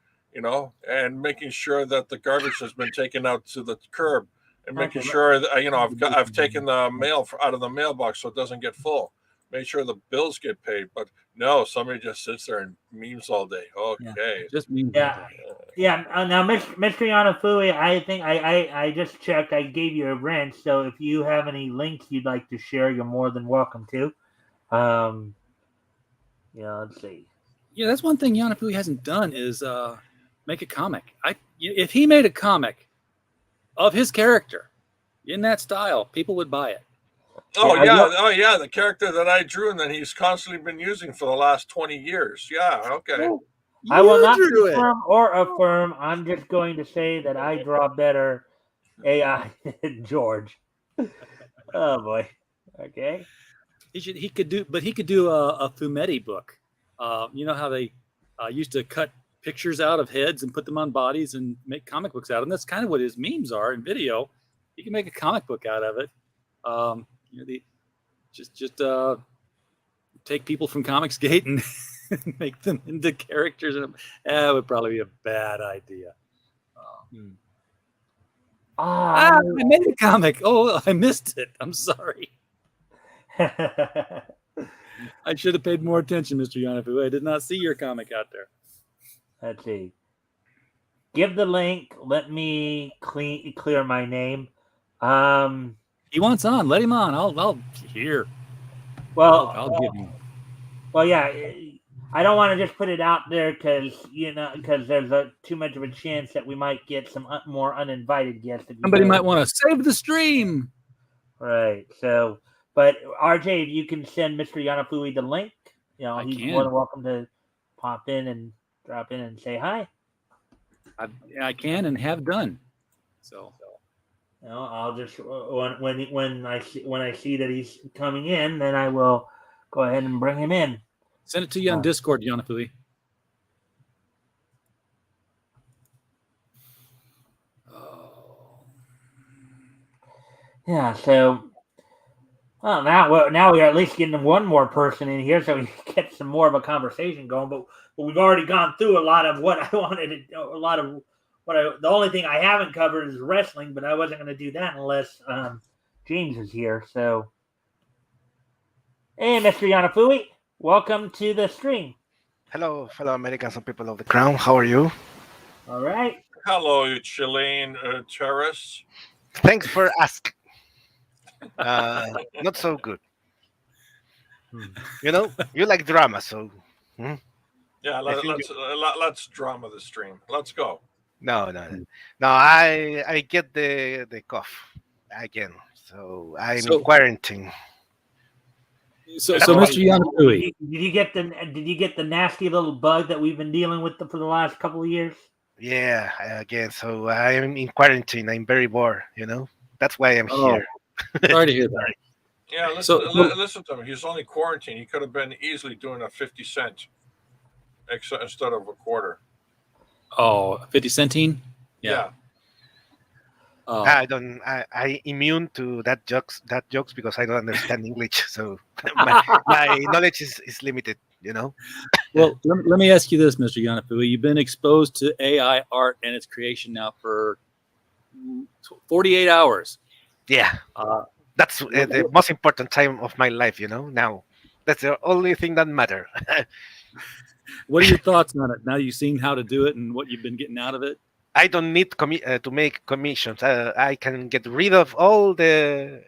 and making sure that the garbage has been taken out to the curb, and making sure that I've taken the mail out of the mailbox so it doesn't get full. Make sure the bills get paid, but no, somebody just sits there and memes all day. Okay, just memes. Yeah. Now, Mr. Yanafui, I think I just checked. I gave you a wrench, so if you have any links you'd like to share, you're more than welcome to. Let's see. Yeah, that's one thing Yanafui hasn't done is make a comic. If he made a comic of his character in that style, people would buy it. Yeah, the character that I drew and that he's constantly been using for the last 20 years. Yeah, okay. I will not confirm or affirm. I'm just going to say that I draw better AI than George. Oh boy. Okay. He could do a Fumetti book. You know how they used to cut pictures out of heads and put them on bodies and make comic books out of them. That's kind of what his memes are in video. You can make a comic book out of it. Just take people from Comicsgate and make them into characters. That would probably be a bad idea. I made a comic. Oh, I missed it. I'm sorry. I should have paid more attention, Mr. Yanafu. I did not see your comic out there. Let's see. Give the link. Let me clear my name. He wants on. Let him on. I'll here. Well, I'll give him. Well, yeah. I don't want to just put it out there because there's too much of a chance that we might get some more uninvited guests. Somebody might want to save the stream. Right. So, but RJ, if you can send Mr. Yanafui the link, he's more than welcome to pop in and drop in and say hi. I can and have done. So. I'll just when I see that he's coming in, then I will go ahead and bring him in. Send it to you on Discord, Yanafui. Yeah. So, now we're at least getting one more person in here, so we can get some more of a conversation going. But we've already gone through a lot of what I wanted. The only thing I haven't covered is wrestling, but I wasn't going to do that unless James is here. So, hey, Mr. Yanafui, welcome to the stream. Hello, fellow Americans and people of the Crown. How are you? All right. Hello, Chilean terrorists. Thanks for asking. Not so good. You like drama, so. Yeah, let's drama the stream. Let's go. No. I get the cough again, so I'm in quarantine. So Mr. Yanafui, did you get the nasty little bug that we've been dealing with for the last couple of years? Yeah, again. So I'm in quarantine. I'm very bored. That's why I'm here. Sorry to hear that. Yeah, listen to him. He's only quarantined. He could have been easily doing a 50 cent instead of a quarter. Oh, 50 centine? Yeah. I immune to that jokes because I don't understand English, so my knowledge is limited. Well, let me ask you this, Mr. Yanafui. You've been exposed to AI art and its creation now for 48 hours. Yeah, that's the most important time of my life. Now that's the only thing that matters. What are your thoughts on it now you've seen how to do it and what you've been getting out of it? I don't need to make commissions. I can get rid of all the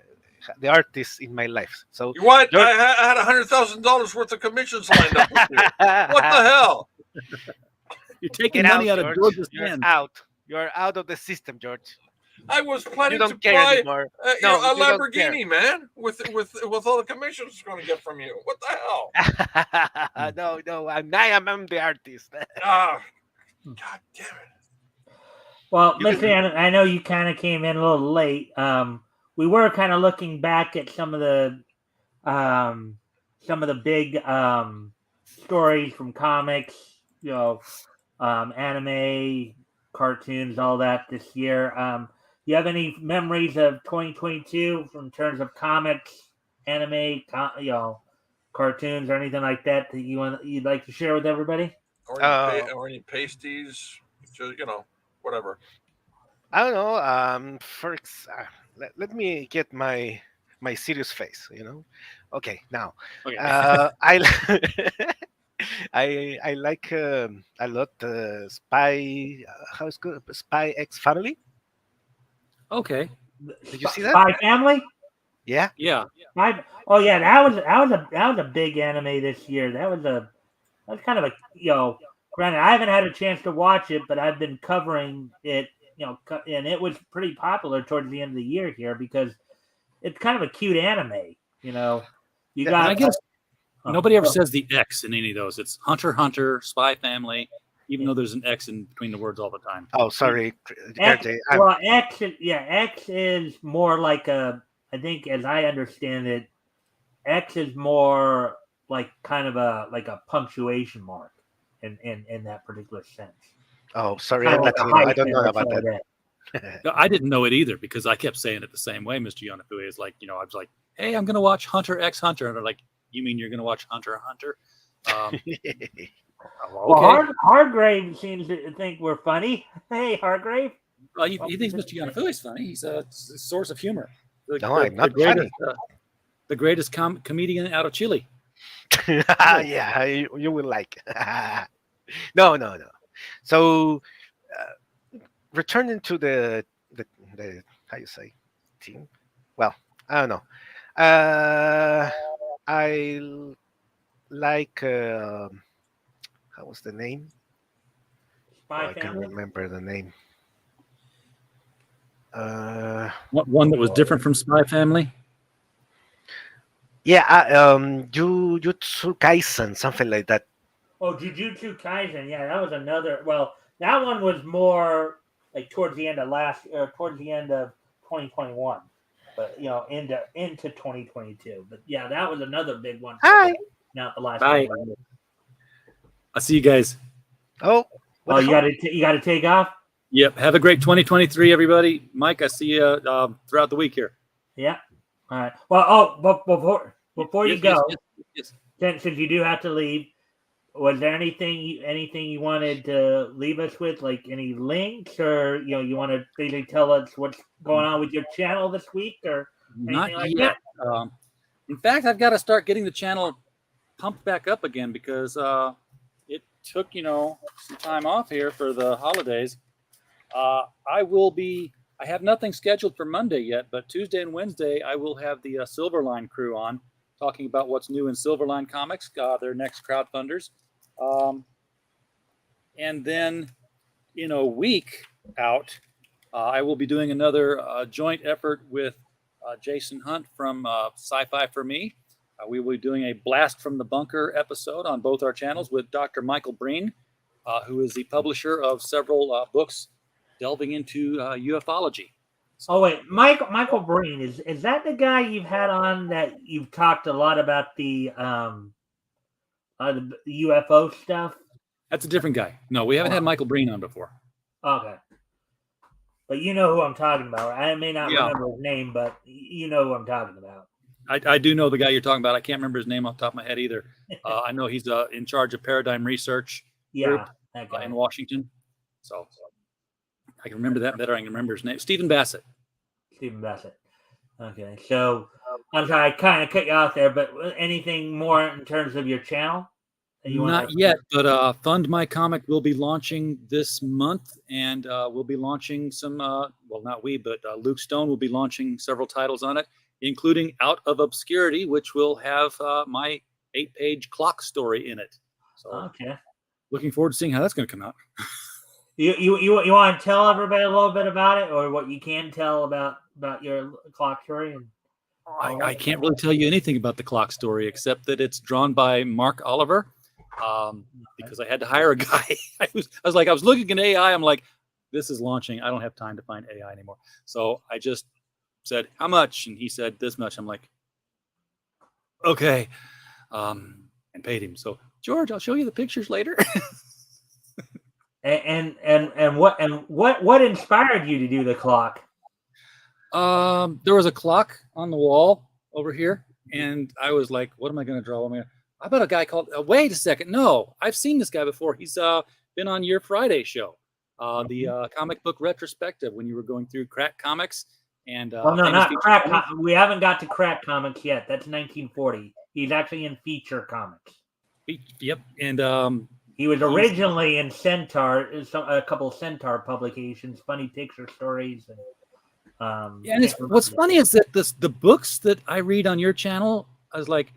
artists in my life. So what? I had $100,000 worth of commissions lined up with you. What the hell? You're taking money out of George's hands. You're out of the system, George. I was planning to buy a Lamborghini, man, with all the commissions it's going to get from you. What the hell? No, I'm the artist. God damn it. Well, Mr. I know you kind of came in a little late. We were kind of looking back at some of the big stories from comics, anime, cartoons, all that this year. Do you have any memories of 2022 in terms of comics, anime, cartoons, or anything like that you'd like to share with everybody? Or any pasties, whatever. I don't know. Let me get my serious face. Okay, now. Okay. I like a lot Spy. How is good? Spy X Family. Okay. Did you see that? Spy Family? Yeah. That was a big anime this year. That was kind of a granted I haven't had a chance to watch it, but I've been covering it, and it was pretty popular towards the end of the year here because it's kind of a cute anime. You know, you Yeah, got. I guess Oh, nobody ever oh, says the X in any of those. It's Hunter x Hunter, Spy Family, even though there's an X in between the words all the time. Oh, sorry, X, RJ. well, X, X is more like a. I think, as I understand it, X is more like kind of a punctuation mark in that particular sense. Oh, sorry, Kind I'm of like a Latino. I don't hyphen know or about something that. like that. No, I didn't know it either because I kept saying it the same way, Mr. Yonafui. Is like, I was like, hey, I'm going to watch Hunter x Hunter. And they're like, you mean you're going to watch Hunter x Hunter? Well, Okay. Hargrave seems to think we're funny. Hey, Hargrave. Well, he thinks Mr. Yonafui is funny. He's a source of humor. No, I'm not funny. The greatest comedian out of Chile. Yeah, you will like. No. So, returning to the how you say team. Well, I don't know. I like how was the name? Spy I can't Family. remember the name. One that was different from Spy Family. Yeah, Jujutsu Kaisen, something like that. Oh, Jujutsu Kaisen. Yeah, that was another. Well, that one was more like towards the end of 2021, but into 2022. But yeah, that was another big one. Hi. Not the last. Bye. couple of years. I'll see you guys. Oh, Oh, you got to take off. Yep. Have a great 2023, everybody. Mike, I see you throughout the week here. Yeah. All right. Well, but before you go, yes. since you do have to leave, was there anything you wanted to leave us with, like any links, or you want to basically tell us what's going on with your channel this week, or anything Not like yet. that? In fact, I've got to start getting the channel pumped back up again because it took some time off here for the holidays. I have nothing scheduled for Monday yet, but Tuesday and Wednesday I will have the Silverline crew on talking about what's new in Silverline Comics, their next crowdfunders. And then in a week out, I will be doing another joint effort with Jason Hunt from Sci-Fi for Me. We will be doing a Blast from the Bunker episode on both our channels with Dr. Michael Breen, who is the publisher of several books delving into ufology. Oh wait, Michael Breen is that the guy you've had on that you've talked a lot about the UFO stuff? That's a different guy. No, we haven't had Michael Breen on before. Okay, but you know who I'm talking about. I may not remember his name, but you know who I'm talking about. I do know the guy you're talking about. I can't remember his name off the top of my head either. I know he's in charge of Paradigm Research Group in Washington. So I can remember that better. I can remember his name. Stephen Bassett. Okay, so I'm sorry, I kind of cut you off there, but anything more in terms of your channel? Not yet, but Fund My Comic will be launching this month, and we'll be launching some, well, not we, but Luke Stone will be launching several titles on it, including Out of Obscurity, which will have my 8-page clock story in it. So, okay. Looking forward to seeing how that's going to come out. You want to tell everybody a little bit about it, or what you can tell about your clock story? And I can't really tell you anything about the clock story except that it's drawn by Mark Oliver, because I had to hire a guy. I was looking at AI. I'm like, this is launching. I don't have time to find AI anymore. So I just said, how much? And he said this much. I'm like, okay, and paid him. So George, I'll show you the pictures later. And what inspired you to do the clock? There was a clock on the wall over here, and I was like, what am I going to draw? How about a guy called, wait a second. No, I've seen this guy before. He's been on your Friday show, the comic book retrospective when you were going through Crack Comics. And well, no, not Crack. We haven't got to Crack Comics yet. That's 1940. He's actually in Feature Comics. Yep, and he was originally in Centaur, a couple of Centaur publications, funny picture stories, and and what's funny is that the books that I read on your channel, I'm like,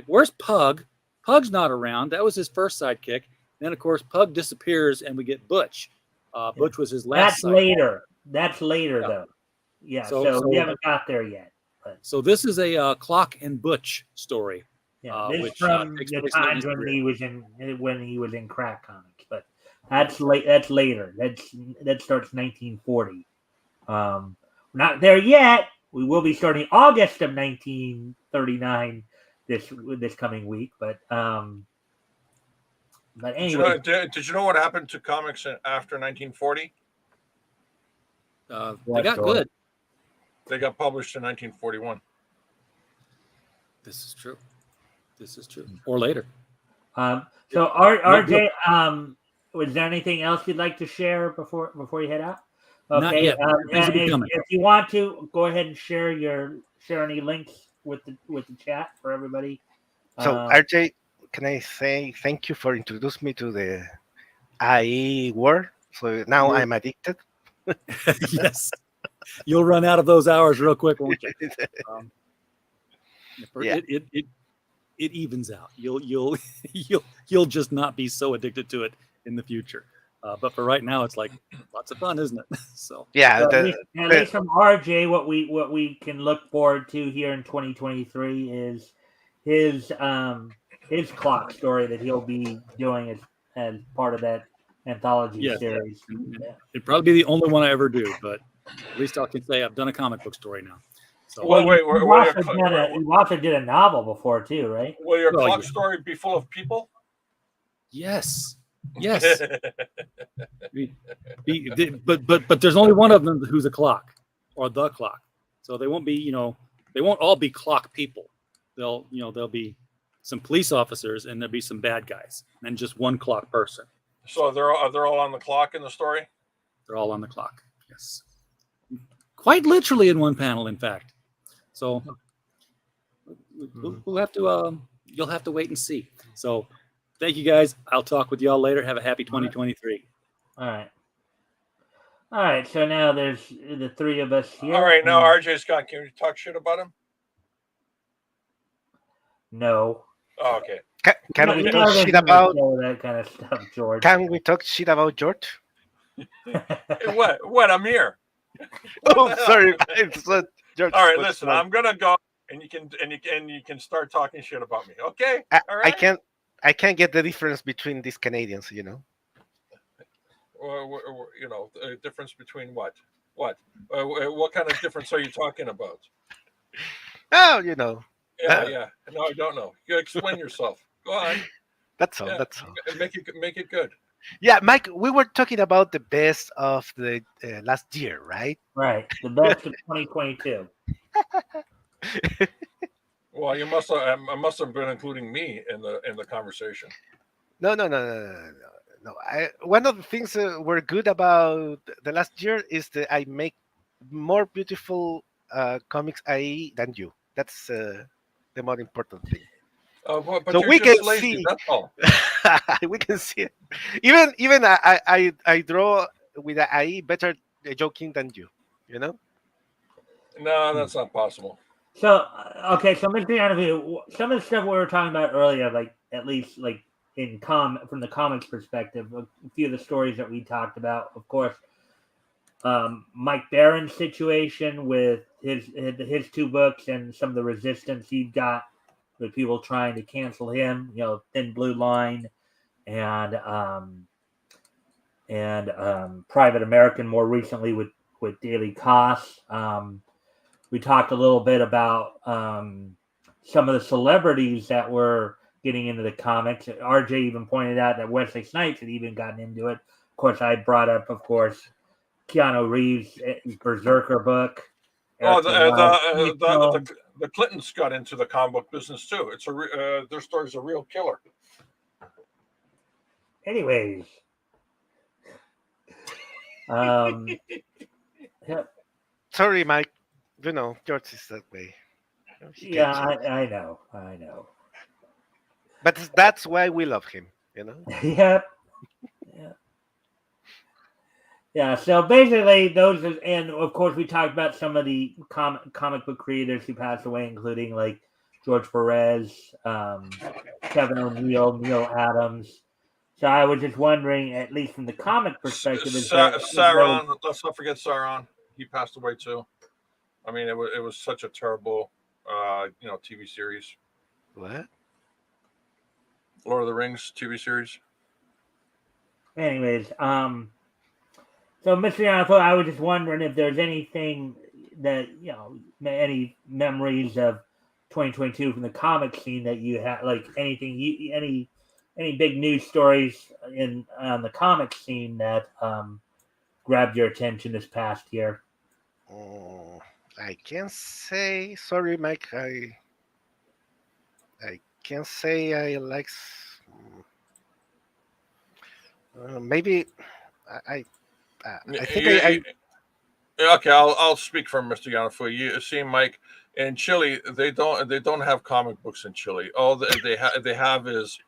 where's Pug? Pug's not around. That was his first sidekick. Then of course Pug disappears, and we get Butch. Butch was his last. That's later. That's later, though. Yeah, so we haven't got there yet. So this is a Clock and Butch story. Yeah, this which from takes the place in times his when career. he was in crack comics, but that's late. That's later. That starts 1940. Not there yet. We will be starting August of 1939 this coming week, but anyway. Did you know what happened to comics after 1940? They got good. They got published in 1941. This is true. Or later. So RJ, was there anything else you'd like to share before you head out? Okay. Not yet. If you want to, go ahead and share any links with the chat for everybody. So RJ, can I say thank you for introducing me to the IE world? So now I'm addicted. Yes. You'll run out of those hours real quick, won't you? It evens out. You'll just not be so addicted to it in the future. But for right now, it's like lots of fun, isn't it? So yeah, at least from RJ, what we can look forward to here in 2023 is his clock story that he'll be doing as part of that anthology series. Yeah. It'd probably be the only one I ever do, but at least I can say I've done a comic book story now. So, you also did a novel before too, right? Will your clock story be full of people? Yes. But there's only one of them who's a clock or the clock, so they won't be they won't all be clock people. There'll be some police officers and there'll be some bad guys and just one clock person. So they're all on the clock in the story. They're all on the clock. Yes, quite literally in one panel, in fact. So we'll have to you'll have to wait and see. So thank you guys. I'll talk with y'all later. Have a happy 2023. All right. So now there's the three of us here. All right. Now RJ Scott, can you talk shit about him? No. Oh, okay. Can we talk shit about that kind of stuff, George? Can we talk shit about George? What? I'm here. Oh, sorry. George. All right, listen. I'm gonna go, and you can start talking shit about me. Okay. All right. I can't get the difference between these Canadians. The difference between what? What kind of difference are you talking about? Oh, Yeah. No, I don't know. You explain yourself. Go on. That's all. Yeah. That's all. Make it good. Yeah, Mike. We were talking about the best of the last year, right? Right. The best of 2022. Well, I must have been including me in the conversation. No. One of the things were good about the last year is that I make more beautiful comics IE than you. That's the more important thing. But so we can see. That's all. We can see it. Even I draw with an IE better joking than you. No, that's not possible. So okay, so let's be honest with you. Some of the stuff we were talking about earlier, like at least like from the comics perspective, a few of the stories that we talked about, of course, Mike Barron's situation with his two books and some of the resistance he got with people trying to cancel him, Thin Blue Line and Private American more recently with Daily Kos. We talked a little bit about some of the celebrities that were getting into the comics. RJ even pointed out that Wesley Snipes had even gotten into it. Of course, I brought up, Keanu Reeves' Berserker book. The Clintons got into the comic book business too. It's their story's a real killer. Anyways, yeah. Sorry, Mike. George is that way. Yeah, I know. But that's why we love him, Yep. Yeah. So basically, and of course, we talked about some of the comic book creators who passed away, including like George Perez, Kevin O'Neill, Neil Adams. So I was just wondering, at least from the comic perspective, Sauron. Let's not forget Sauron. He passed away too. I mean, it was such a terrible, TV series. What? Lord of the Rings TV series. Anyways, so Mr. Yanato, I was just wondering if there's anything that any memories of 2022 from the comic scene that you had, like anything, any big news stories in on the comic scene that grabbed your attention this past year. I can't say. Sorry, Mike. I can't say I like. Maybe I. I think I. Okay, I'll speak for Mr. Yanafu. You see, Mike, in Chile, they don't have comic books in Chile. All they have is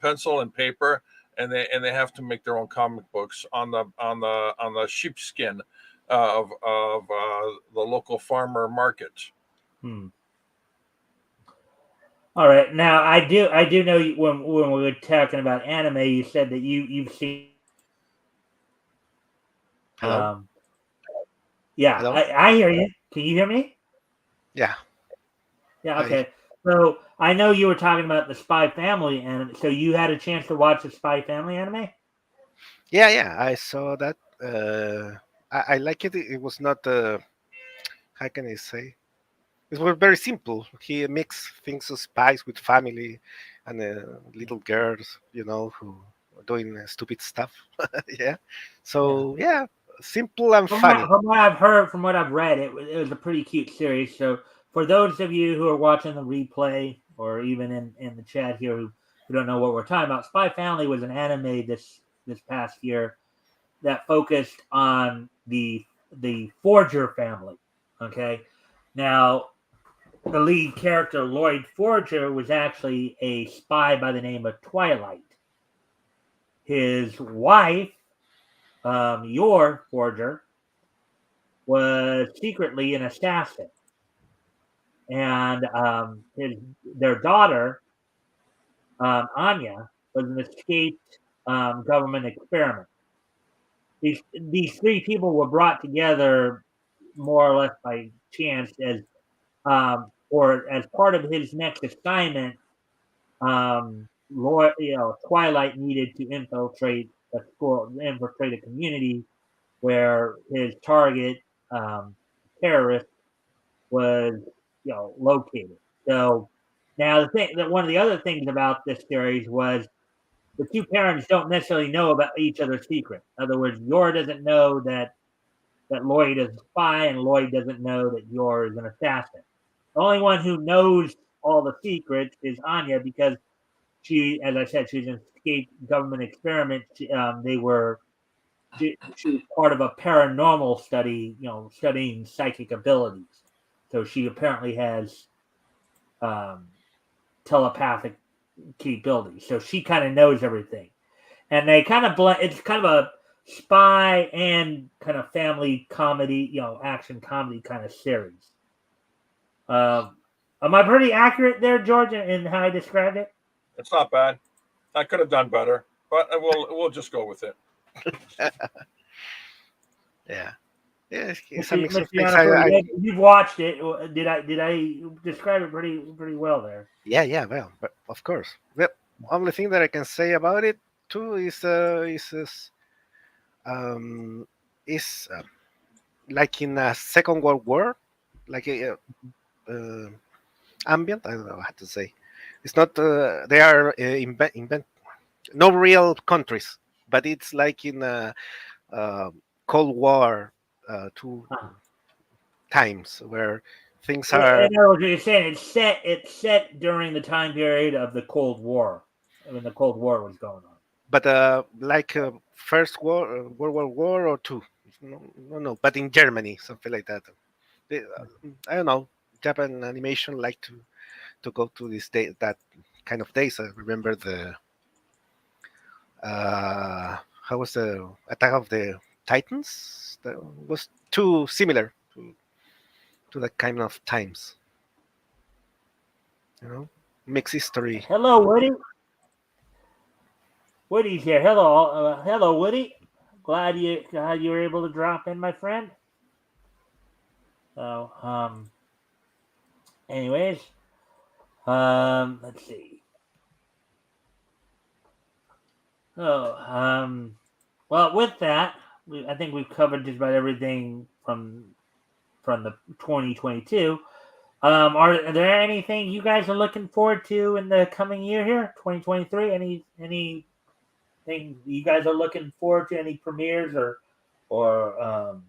pencil and paper, and they have to make their own comic books on the sheepskin of the local farmer market. All right. Now I do know when we were talking about anime, you said that you've seen. Hello. Yeah, Hello. I hear you. Can you hear me? Yeah. Yeah. Okay. So I know you were talking about the Spy Family anime. So you had a chance to watch the Spy Family anime? Yeah. I saw that. I like it. It was not. How can I say? It was very simple. He mixed things of spies with family and little girls, who are doing stupid stuff. Yeah. So yeah, simple and funny. From what I've heard, from what I've read, it was a pretty cute series. So for those of you who are watching the replay or even in the chat here who don't know what we're talking about, Spy Family was an anime this past year that focused on the Forger family. Okay, now the lead character Lloyd Forger was actually a spy by the name of Twilight. His wife, Your Forger, was secretly an assassin, and their daughter Anya was an escaped government experiment. These three people were brought together more or less by chance or as part of his next assignment. Twilight needed to infiltrate a school, infiltrate a community where his target terrorist was located. So now the thing that one of the other things about this series was the two parents don't necessarily know about each other's secrets. In other words, Yor doesn't know that Lloyd is a spy, and Lloyd doesn't know that Yor is an assassin. The only one who knows all the secrets is Anya because she, as I said, she's an escaped government experiment. She was part of a paranormal study, studying psychic abilities. So she apparently has telepathic capabilities. So she kind of knows everything. And they kind of blend. It's kind of a spy and kind of family comedy, action comedy kind of series. Am I pretty accurate there, George, in how I described it? It's not bad. I could have done better, but we'll just go with it. Yeah. Yeah, it's a mix Mr. of things. You've watched it. Did I describe it pretty well there? Yeah. Well, but of course, the only thing that I can say about it too is like in a Second World War, like a ambient. I don't know how to say. It's not. They are invent no real countries, but it's like in a Cold War two times where things are. I know what you're saying. It's set during the time period of the Cold War, when the Cold War was going on. But like First War, World War or two. No. But in Germany, something like that. I don't know. Japan animation like to go to this day, that kind of days. I remember the how was the Attack of the Titans? That was too similar to that kind of times. Mixed history. Hello, Woody. Woody's here. Hello, Woody. Glad you were able to drop in, my friend. So, anyways, let's see. Oh, well, with that, I think we've covered just about everything from the 2022. Are there anything you guys are looking forward to in the coming year here, 2023? Anything you guys are looking forward to? Any premieres or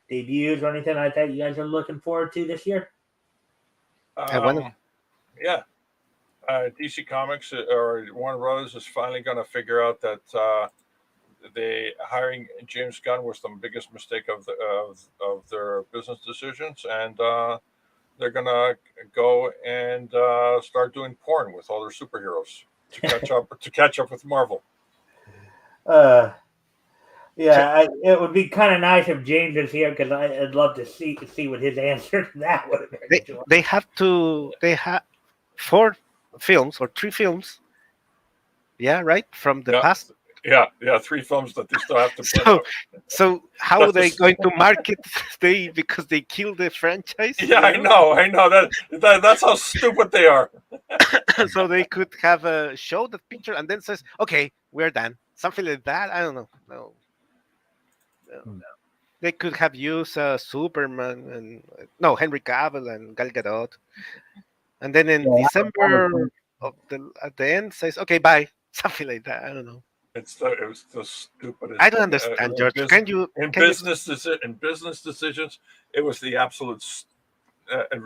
debuts or anything like that you guys are looking forward to this year? I want Yeah, DC Comics or Warner Brothers is finally going to figure out that they hiring James Gunn was the biggest mistake of their business decisions, and they're going to go and start doing porn with all their superheroes to catch up with Marvel. Uh, to. yeah, it would be kind of nice if James was here because I'd love to see what his answer to that would have been. They have to. They have 4 films or 3 films. Yeah, right from the Yeah. past. Yeah, 3 films that they still have to put So, out. so how are they going to market they because they killed the franchise? Yeah, I know that's how stupid they are. So they could have a show that picture and then says, "Okay, we're done." Something like that. I don't know. No. They could have used Superman and no Henry Cavill and Gal Gadot, and then in December of at the end says, "Okay, bye." Something like that. I don't know. It was the stupidest. I don't understand, George. Can you in business decisions? It was the absolute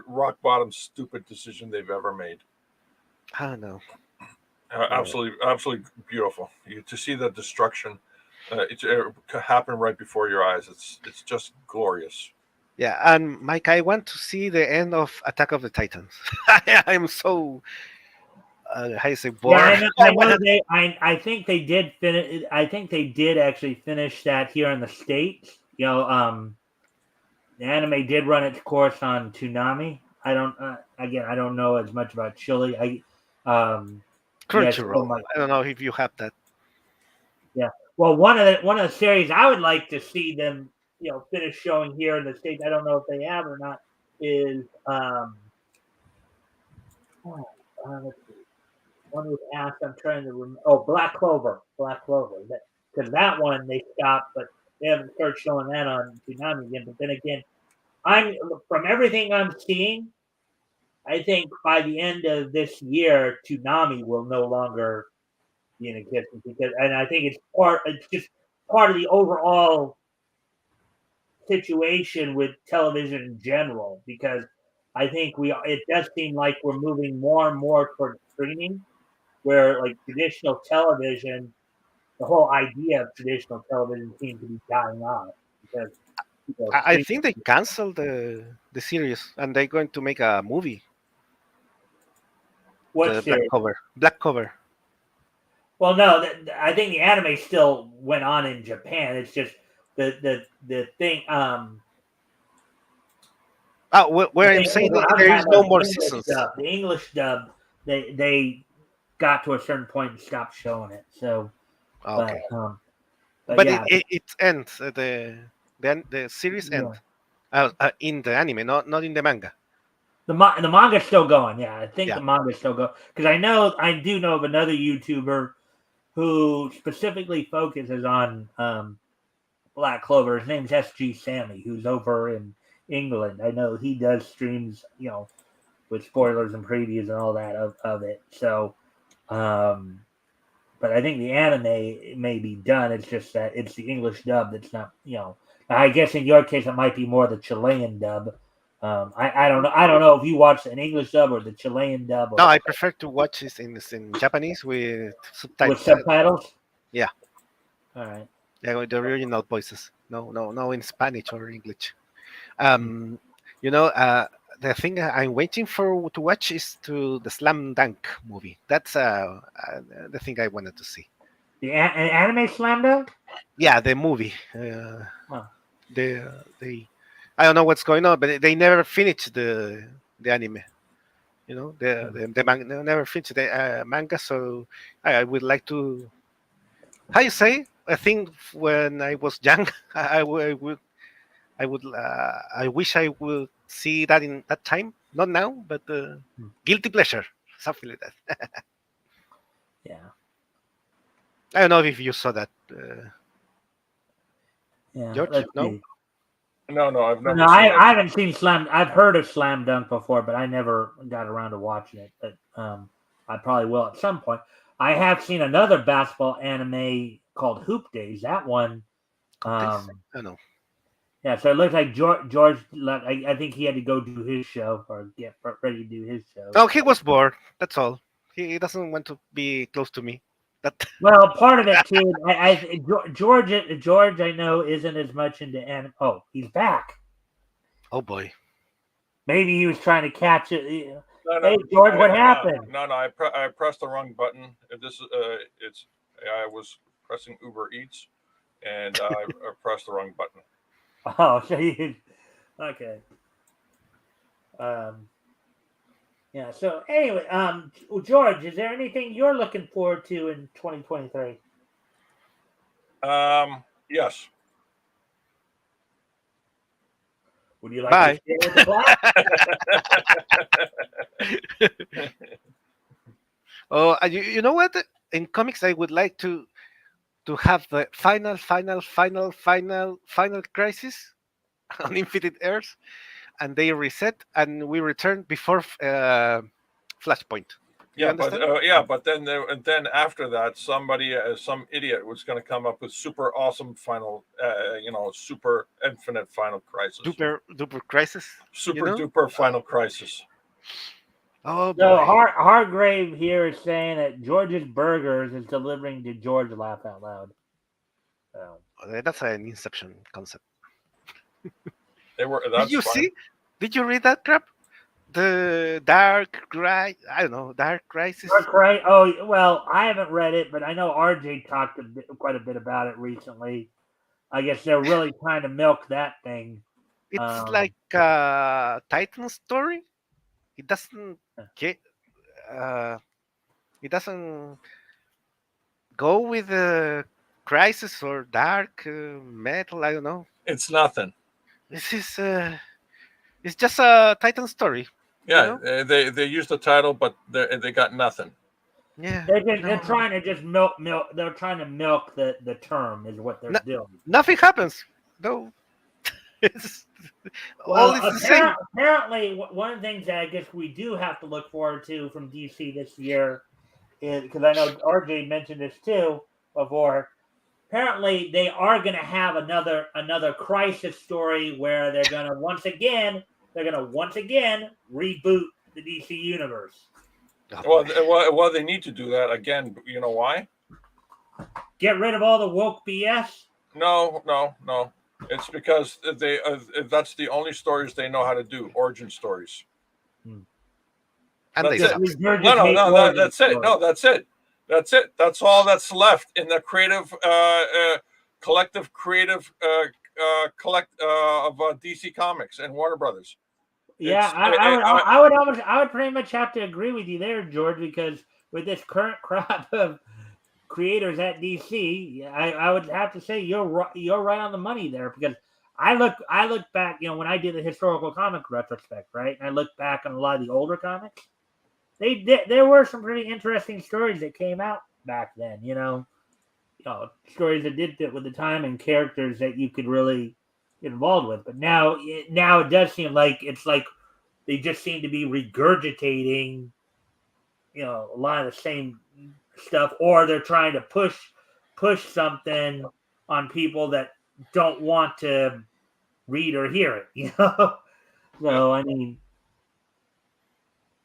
rock bottom stupid decision they've ever made. I don't know. Absolutely beautiful. To see the destruction, it happen right before your eyes. It's just glorious. Yeah, and Mike, I want to see the end of Attack of the Titans. I'm so how you say bored. Yeah, I know I think they did finish. I think they did actually finish that here in the States. The anime did run its course on Toonami. I don't. Again, I don't know as much about Chile. Crunchyroll. I don't know if you have that. Yeah. Well, one of the series I would like to see them, finish showing here in the States. I don't know if they have or not. Is let's see. One was asked. I'm trying to remember. Oh, Black Clover. Because that one they stopped, but they haven't started showing that on Toonami again. But then again, from everything I'm seeing, I think by the end of this year, Toonami will no longer be in existence and I think it's just part of the overall situation with television in general because I think it does seem like we're moving more and more towards streaming, where like traditional television, the whole idea of traditional television seems to be dying off because I think they canceled the series and they're going to make a movie. What series? Black Cover. Well, no, I think the anime still went on in Japan. It's just the thing. Where I'm saying there is no more seasons. The English dub, they got to a certain point and stopped showing it. So, okay. But yeah. it ends. The series ends in the anime, not in the manga. The manga's still going. Yeah, I think the manga's still going because I do know of another YouTuber who specifically focuses on Black Clover. His name's SG Sammy, who's over in England. I know he does streams, with spoilers and previews and all that of it. So, but I think the anime may be done. It's just that it's the English dub that's not, I guess in your case it might be more the Chilean dub. I don't know. I don't know if you watch an English dub or the Chilean dub. No, I prefer to watch this in Japanese with subtitles. With subtitles? Yeah. All right. Yeah, with the original voices. No, in Spanish or English. The thing I'm waiting for to watch is the Slam Dunk movie. That's the thing I wanted to see. The anime Slam Dunk? Yeah, the movie. I don't know what's going on, but they never finished the anime. The manga never finished the manga. So I would like to. How you say? I think when I was young, I would I wish I would see that in that time. Not now, but guilty pleasure, something like that. Yeah. I don't know if you saw that, Yeah. George. Let's No. see. No, I've never No, seen it. I haven't seen Slam. I've heard of Slam Dunk before, but I never got around to watching it. But I probably will at some point. I have seen another basketball anime called Hoop Days. That one, I don't know. yeah. So it looks like George I think he had to go do his show or get ready to do his show. No, he was bored. That's all. He doesn't want to be close to me. That Well, part of it too. George, I know isn't as much into anime. Oh, he's back. oh boy. Maybe he was trying to catch it. No, Hey, George, what happened? No, I pressed the wrong button. This it's I was pressing Uber Eats, and I pressed the wrong button. Oh, so you okay? Yeah. So anyway, George, is there anything you're looking forward to in 2023? Yes. Would you like Bye. to stay with the class? Oh, you know what? In comics, I would like to have the final crisis on Infinite Earths, and they reset, and we return before Flashpoint. You understand? But then after that, somebody, some idiot, was going to come up with super awesome final, super infinite final crisis, Duper crisis. super duper final crisis. Oh boy. So Hargrave here is saying that George's Burgers is delivering to George Laugh Out Loud. So. That's an Inception concept. Did you see? Did you read that crap? The Dark Crisis. I don't know. Dark Crisis. Dark Crisis. Oh well, I haven't read it, but I know RJ talked quite a bit about it recently. I guess they're really trying to milk that thing. It's like a Titan story. It doesn't get. It doesn't go with the crisis or dark metal. I don't know. It's nothing. This is. It's just a Titan story. Yeah, you know? They used the title, but they got nothing. Yeah, they're trying to just milk. They're trying to milk the term is what they're doing. Nothing happens. No. It's well, apparently, one of the things that I guess we do have to look forward to from DC this year is because I know RJ mentioned this too before. Apparently, they are going to have another crisis story where they're going to once again reboot the DC universe. Well, they need to do that again. You know why? Get rid of all the woke BS? No. It's because that's the only stories they know how to do, origin stories. And that's it. No, that's it. No, that's it. That's it. That's all that's left in the creative, collective creative of DC Comics and Warner Brothers. Yeah, I would pretty much have to agree with you there, George, because with this current crop of creators at DC, I would have to say you're right on the money there, because I look back, when I did the historical comic retrospect, right, and I look back on a lot of the older comics, there were some pretty interesting stories that came out back then, stories that did fit with the time and characters that you could really get involved with. But now it does seem like it's like they just seem to be regurgitating, a lot of the same stuff, or they're trying to push something on people that don't want to read or hear it, So I mean,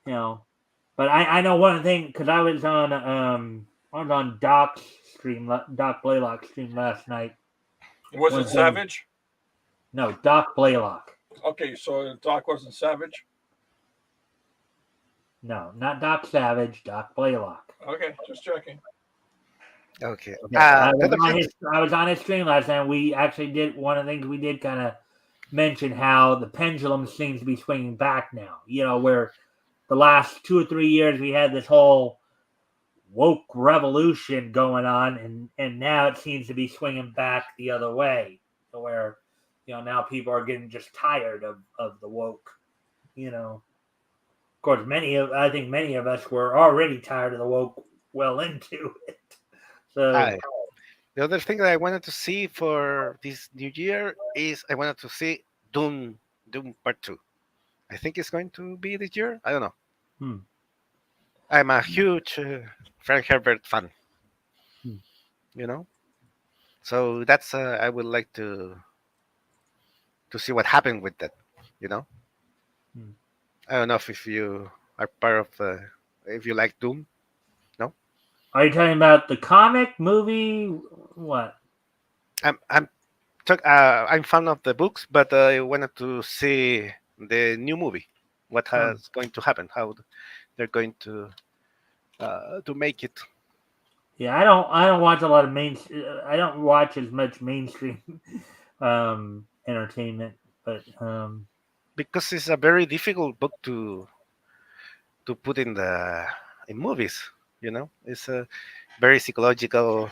but I know one thing, because I was on Doc's stream, Doc Blaylock's stream last night. Was it Savage? No, Doc Blaylock. Okay, so Doc wasn't Savage? No, not Doc Savage, Doc Blaylock. Okay, just checking. Okay. I was on his stream last night. We actually did one of the things we did kind of mention how the pendulum seems to be swinging back now. Where the last 2 or 3 years we had this whole woke revolution going on, and now it seems to be swinging back the other way, where now people are getting just tired of the woke. Of course, I think many of us were already tired of the woke well into it. So The other thing that I wanted to see for this new year is I wanted to see Doom Part 2. I think it's going to be this year. I don't know. hmm. I'm a huge Frank Herbert fan, Hmm. you know. So that's I would like to see what happened with that, you know. Hmm. I don't know if you are part of if you like Doom. No, Are you talking about the comic movie? What? I'm I'm fan of the books, but I wanted to see the new movie. What has going to happen? How they're going to make it. Yeah, I don't watch a lot of I don't watch as much mainstream entertainment, but Because it's a very difficult book to put in movies. You know, it's a very psychological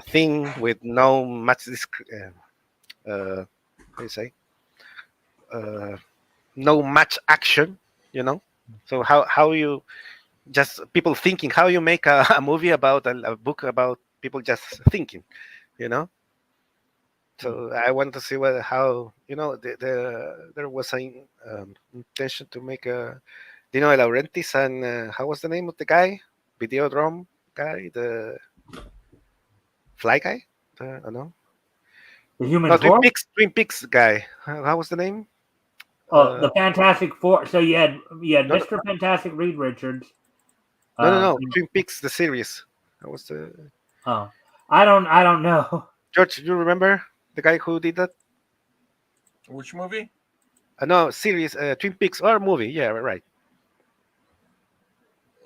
thing with no much how you say uh, no much action. You know, so how you just people thinking how you make a movie about a book about people just thinking. You know, so I want to see how there was an intention to make a Dino De Laurentiis and how was the name of the guy? Videodrome guy, the fly guy? I don't know. the Human No, Torch. Twin Peaks guy. How was the name? Oh, Uh, the Fantastic Four. So you had no, no, Mr. Fantastic, Reed Richards. no. And- Twin Peaks, the series. How was the oh, I don't know. George? You remember the guy who did that? Which movie? No, series. Twin Peaks or movie? Yeah, right.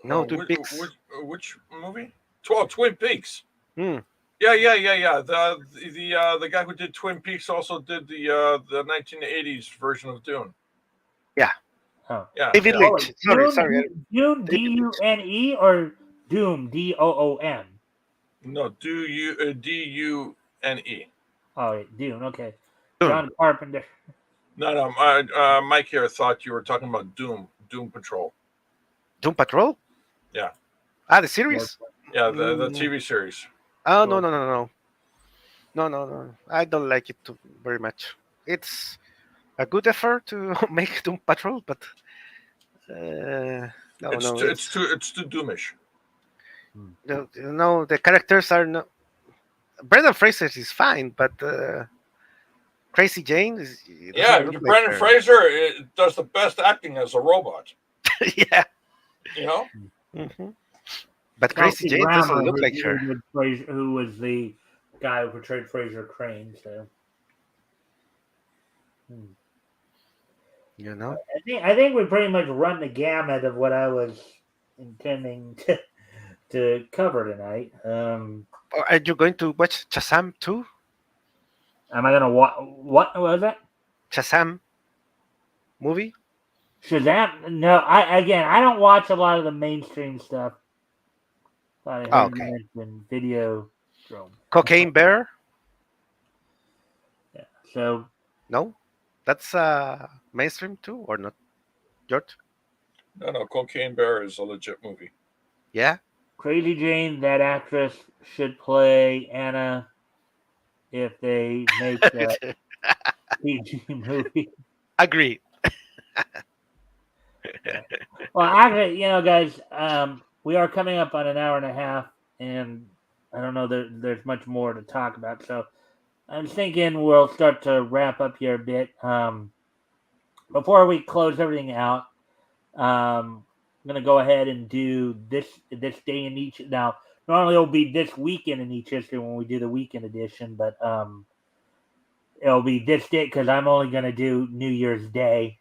No, Oh, Twin Peaks. which movie? 12 Twin Peaks. Hmm. Yeah. The guy who did Twin Peaks also did the 1980s version of Dune. Yeah, Oh, Yeah, David yeah. oh, Lynch. Sorry. Dune David Lynch. Dune or Doom Doom. No, Dune. Oh, wait, Dune. Okay, Dune. John Carpenter. No. Mike here thought you were talking about Doom Patrol. Doom Patrol. Yeah, Ah, the series. yeah. The Mm. TV series. Oh no. I don't like it too, very much. It's a good effort to make Doom Patrol, but no. It's too Doomish. The characters are no. Brendan Fraser is fine, but Crazy Jane it Yeah, doesn't look like Brendan her. Fraser does the best acting as a robot. Yeah. You know. hmm But Crazy Kelsey Jane doesn't Grammer, look like her. who was the guy who portrayed Fraser Crane. So You know. I think we pretty much run the gamut of what I was intending to cover tonight. Or are you going to watch Shazam too? Am I gonna what was that? Shazam movie? Shazam? No, I don't watch a lot of the mainstream stuff. Thought I Oh, heard you okay. mention Video Drone. Cocaine Bear? Yeah. So No, that's mainstream too, or not, George? No. Cocaine Bear is a legit movie. Yeah. Crazy Jane, that actress should play Anna if they make a PG movie. Agree. Yeah. Well, actually, guys, we are coming up on an hour and a half, and I don't know there's much more to talk about. So I'm thinking we'll start to wrap up here a bit. Before we close everything out, I'm gonna go ahead and do this day in each. Now, normally it'll be this weekend in each history when we do the weekend edition, but it'll be this day because I'm only gonna do New Year's Day.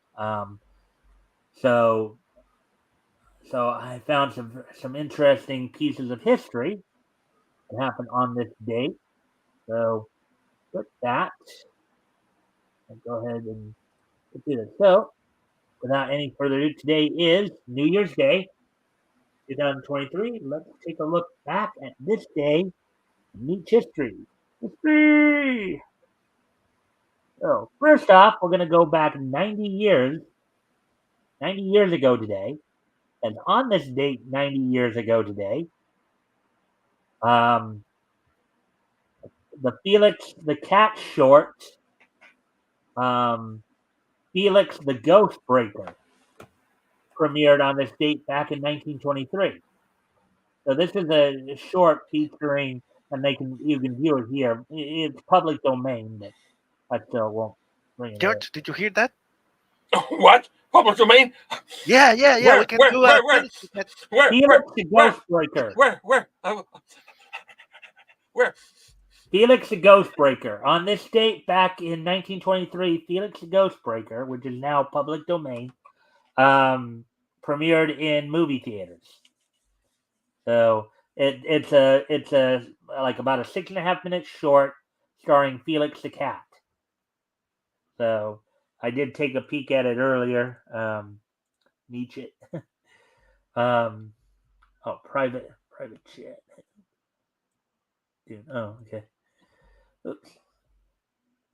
So I found some interesting pieces of history that happened on this date. So with that, I'll go ahead and do this. So without any further ado, today is New Year's Day, 2023. Let's take a look back at this day in each history. History. So first off, we're going to go back 90 years ago today. And on this date, 90 years ago today, um, the Felix the Cat short, Felix the Ghost Breaker, premiered on this date back in 1923. So this is a short featuring, and you can view it here. It's public domain, but I still won't bring it George, did you hear that? What? Public domain? Yeah. Where? We can Where? do Where? a Where? Felix the Cat. Where? Felix the Ghost Breaker. Where? Where? Felix the Ghost Breaker. On this date back in 1923, Felix the Ghost Breaker, which is now public domain, premiered in movie theaters. So it's a like about a 6.5 minute short starring Felix the Cat. So I did take a peek at it earlier. Nietzsche. Private chat. Dude, okay. Oops.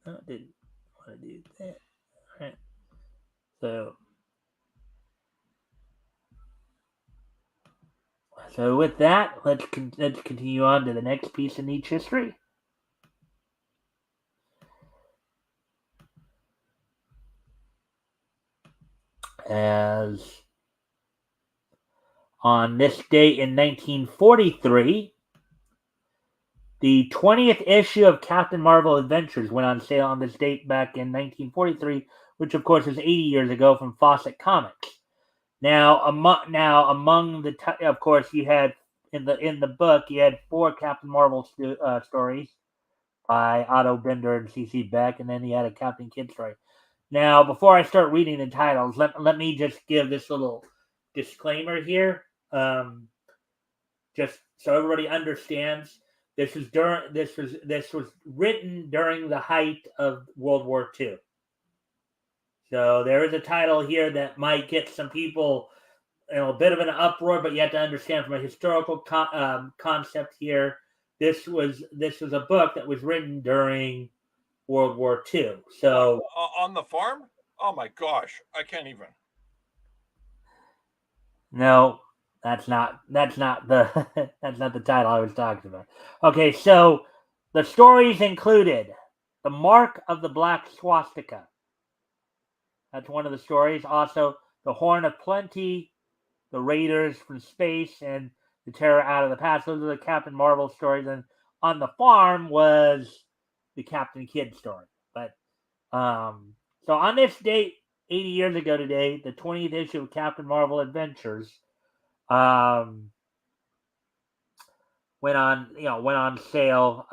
No, I didn't want to do that. All right. So with that, let's continue on to the next piece of Nietzsche history. As on this date in 1943, the 20th issue of Captain Marvel Adventures went on sale on this date back in 1943, which of course is 80 years ago, from Fawcett Comics. Now, among the of course, you had in the book you had 4 Captain Marvel stories by Otto Binder and C.C. Beck, and then you had a Captain Kidd story. Now, before I start reading the titles, let me just give this little disclaimer here, just so everybody understands. This was written during the height of World War II. So there is a title here that might get some people, a bit of an uproar, but you have to understand from a historical concept here. This was a book that was written during World War II. So on the farm? Oh my gosh, I can't even. No, that's not the that's not the title I was talking about. Okay, so the stories included The Mark of the Black Swastika. That's one of the stories. Also, The Horn of Plenty, The Raiders from Space, and The Terror Out of the Past. Those are the Captain Marvel stories. And on the farm was the Captain Kidd story. But so on this date, 80 years ago today, the 20th issue of Captain Marvel Adventures went on sale.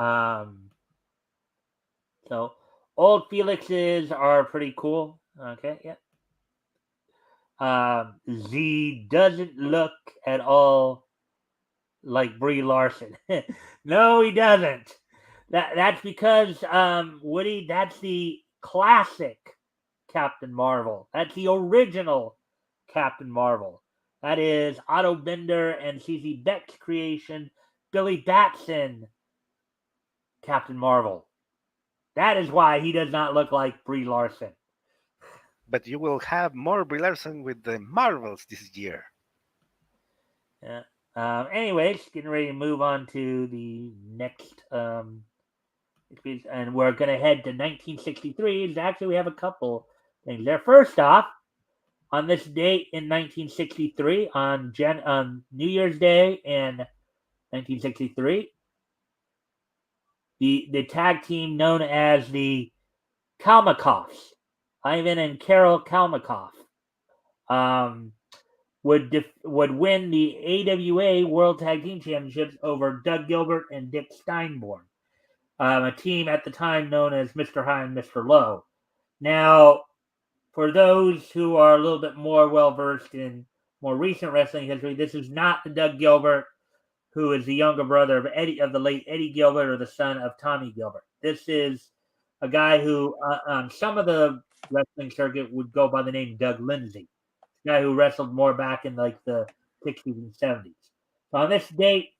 So old Felixes are pretty cool. Okay, yeah. Z doesn't look at all like Brie Larson. No, he doesn't. That's because Woody. That's the classic Captain Marvel. That's the original Captain Marvel. That is Otto Binder and C.C. Beck's creation, Billy Batson Captain Marvel. That is why he does not look like Brie Larson. But you will have more Brie Larson with the Marvels this year. Yeah. Anyways, getting ready to move on to the next and we're going to head to 1963. Actually, we have a couple things there. First off, on this date in 1963, on New Year's Day in 1963, the tag team known as the Kalmakoffs, Ivan and Carol Kalmakoff, would win the AWA World Tag Team Championships over Doug Gilbert and Dick Steinborn, a team at the time known as Mr. High and Mr. Low. Now, for those who are a little bit more well-versed in more recent wrestling history, this is not the Doug Gilbert who is the younger brother of the late Eddie Gilbert, or the son of Tommy Gilbert. This is a guy who, on some of the wrestling circuit, would go by the name Doug Lindsay. A guy who wrestled more back in like the 60s and 70s. So on this date,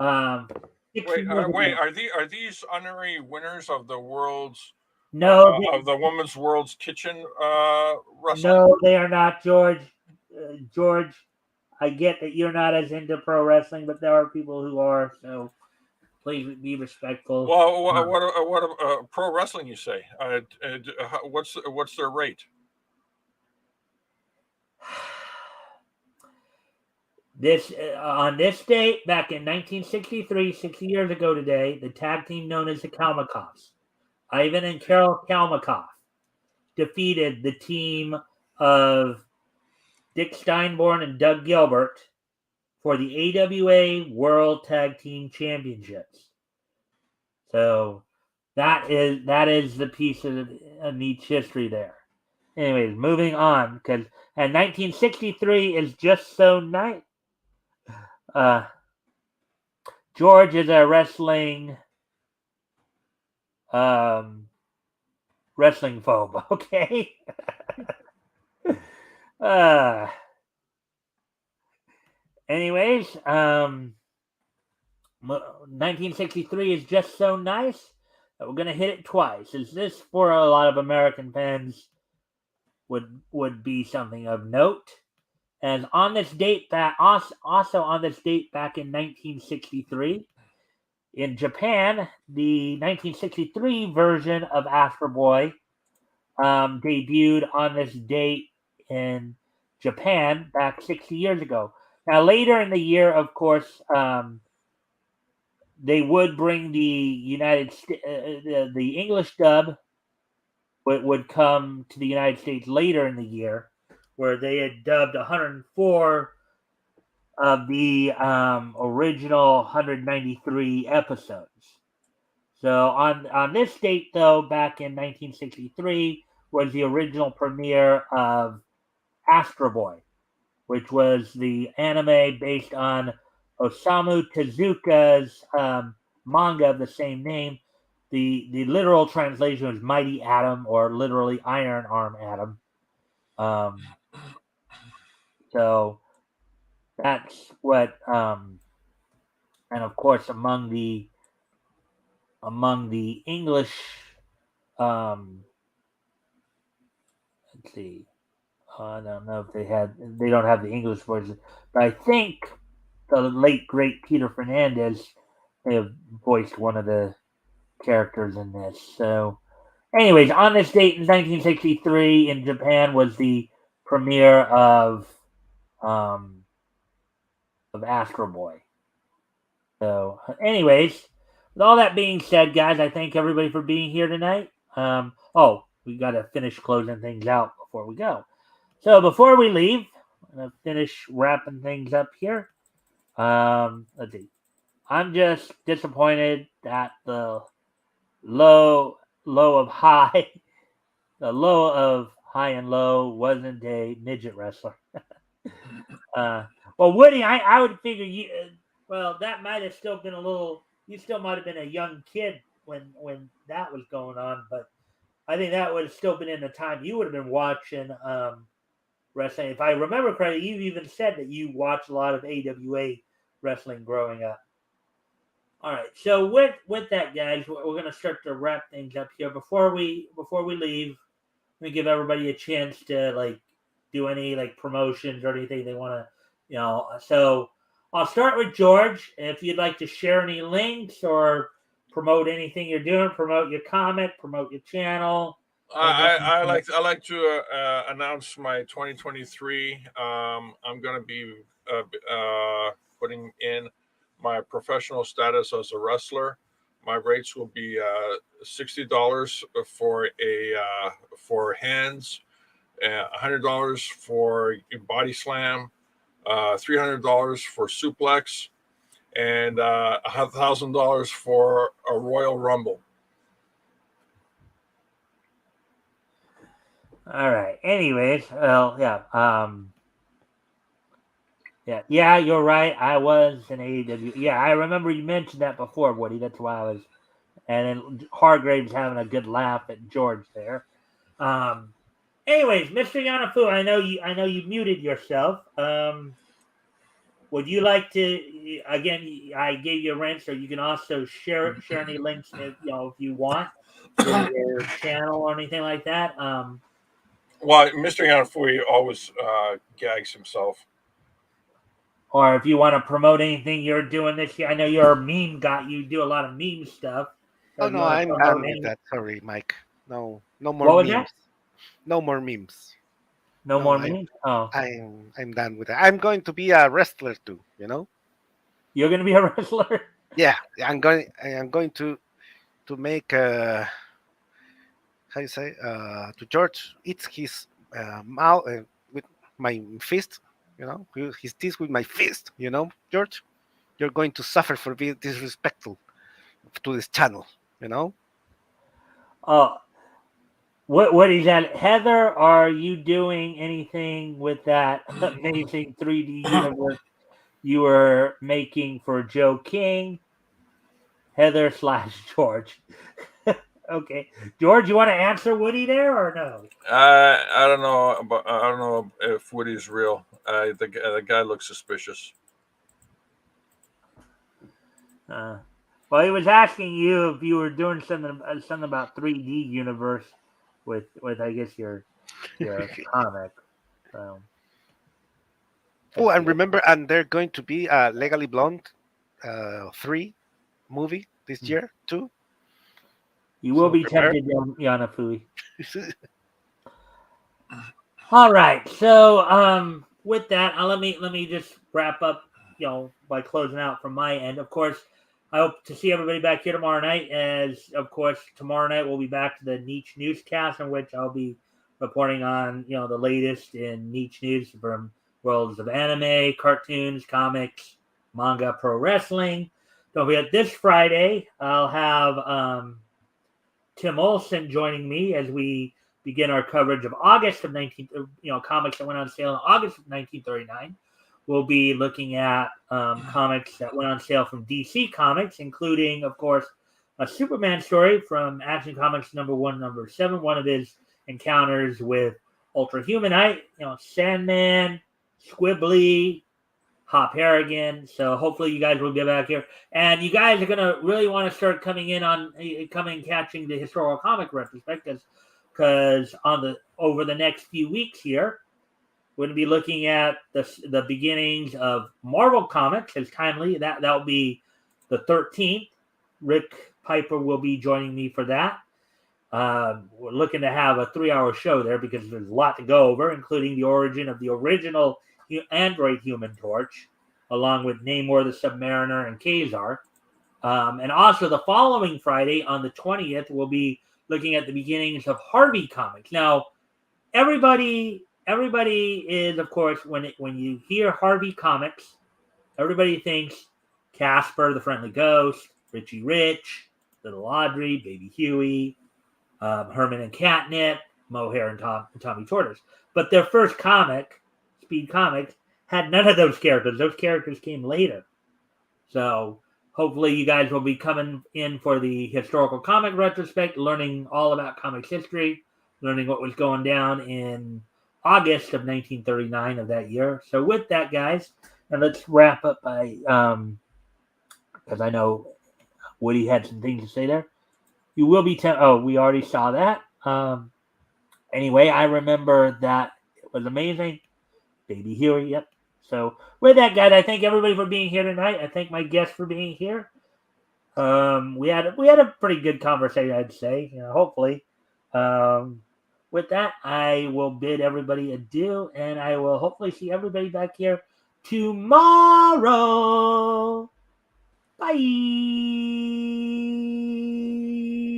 Wait, are these honorary winners of the world's No, of the Women's World's Kitchen wrestling? no, they are not, George. George, I get that you're not as into pro wrestling, but there are people who are. So please be respectful. Well, what pro wrestling you say? What's their rate? This on this date, back in 1963, 60 years ago today, the tag team known as the Kalmakoffs, Ivan and Carol Kalmakoff, defeated the team of Dick Steinborn and Doug Gilbert for the AWA World Tag Team Championships. So that is the piece of neat history there. Anyways, moving on, because and 1963 is just so nice. George is a wrestling phobe, okay? Anyways, 1963 is just so nice that we're gonna hit it twice. Is this for a lot of American fans would be something of note? And on this date also on this date back in 1963, in Japan, the 1963 version of Astro Boy debuted on this date in Japan back 60 years ago. Now, later in the year, of course, they would bring the the English dub would come to the United States later in the year, where they had dubbed 104 of the original 193 episodes. So on this date, though, back in 1963, was the original premiere of Astro Boy, which was the anime based on Osamu Tezuka's manga of the same name. The literal translation was Mighty Atom, or literally Iron Arm Atom. So that's what, and of course among the English, let's see, I don't know if they don't have the English version, but I think the late great Peter Fernandez may have voiced one of the characters in this. So, anyways, on this date in 1963 in Japan was the premiere of Astro Boy. So, anyways, with all that being said, guys, I thank everybody for being here tonight. We got to finish closing things out before we go. So before we leave, I'm going to finish wrapping things up here. Let's see. I'm just disappointed that the low of high and low wasn't a midget wrestler. Well, Woody, I would figure you. Well, that might have still been a little. You still might have been a young kid when that was going on, but I think that would have still been in the time you would have been watching wrestling. If I remember correctly, you even said that you watched a lot of AWA wrestling growing up. All right, so with that, guys, we're going to start to wrap things up here. Before we leave, let me give everybody a chance to do any promotions or anything they want to, So I'll start with George. If you'd like to share any links or promote anything you're doing, promote your comic, promote your channel. I like to announce my 2023. I'm going to be putting in my professional status as a wrestler. My rates will be $60 for hands, $100 for body slam, $300 for suplex, and $1,000 for a Royal Rumble. All right. Anyways, well, yeah. Yeah, you're right. I was an AEW. Yeah, I remember you mentioned that before, Woody. That's why I was. And then Hargrave's having a good laugh at George there. Anyways, Mr. Yanafu, I know you muted yourself. Would you like to again? I gave you a rent, so you can also share any links if you want. your channel or anything like that? Well, Mr. Yanafui always gags himself. Or if you want to promote anything you're doing this year, I know you're a meme guy. You do a lot of meme stuff. So Oh if you no, want to I'm promote done with any, that. Sorry, Mike. No, no more what was memes. that? No more memes. No No, more I, memes. Oh, I'm done with that. I'm going to be a wrestler too. You know? you're going to be a wrestler. Yeah, I'm going to make how you say to George eats his mouth with my fist. You know, his teeth with my fist. You know, George, you're going to suffer for being disrespectful to this channel. You know? Oh, what is that, Heather? Are you doing anything with that amazing 3D universe you were making for Joe King? Heather / George. Okay, George, you want to answer Woody there or no? I don't know, but I don't know if Woody's real. The guy looks suspicious. Well, he was asking you if you were doing something about 3D universe with I guess your comic. So, Oh, and remember, and they're going to be a Legally Blonde 3 movie this year too. you will So be prepare. tempted, Yanafui. All right. So, with that, let me just wrap up, by closing out from my end. Of course, I hope to see everybody back here tomorrow night. As of course, tomorrow night we'll be back to the Niche Newscast, in which I'll be reporting on the latest in niche news from worlds of anime, cartoons, comics, manga, pro wrestling. Don't forget, this Friday I'll have Tim Olson joining me as we begin our coverage of August of comics that went on sale in August of 1939. We'll be looking at comics that went on sale from DC Comics, including, of course, a Superman story from Action Comics #1, #7, one of his encounters with Ultra Humanite, Sandman, Squibbly, Hop Harrigan. So hopefully you guys will get back here. And you guys are going to really want to start coming catching the historical comic retrospect, because over the next few weeks here, we're going to be looking at the beginnings of Marvel Comics as timely. That'll be the 13th. Rick Piper will be joining me for that. We're looking to have a 3-hour show there because there's a lot to go over, including the origin of the original android Human Torch, along with Namor the Submariner and Kazar. And also the following Friday on the 20th, we'll be looking at the beginnings of Harvey Comics. Now, everybody is, of course, when you hear Harvey Comics, everybody thinks Casper the Friendly Ghost, Richie Rich, Little Audrey, Baby Huey, Herman and Catnip, Mohair and Tommy Tortoise. But their first comic, Speed Comics, had none of those characters. Those characters came later. So hopefully you guys will be coming in for the historical comic retrospect, learning all about comics history, learning what was going down in August of 1939 of that year. So with that, guys, and let's wrap up by because I know Woody had some things to say there. You will be we already saw that. Anyway, I remember that it was amazing. Baby Huey, yep. So with that, guys, I thank everybody for being here tonight. I thank my guests for being here. We had a pretty good conversation, I'd say. Hopefully. With that, I will bid everybody adieu, and I will hopefully see everybody back here tomorrow. Bye.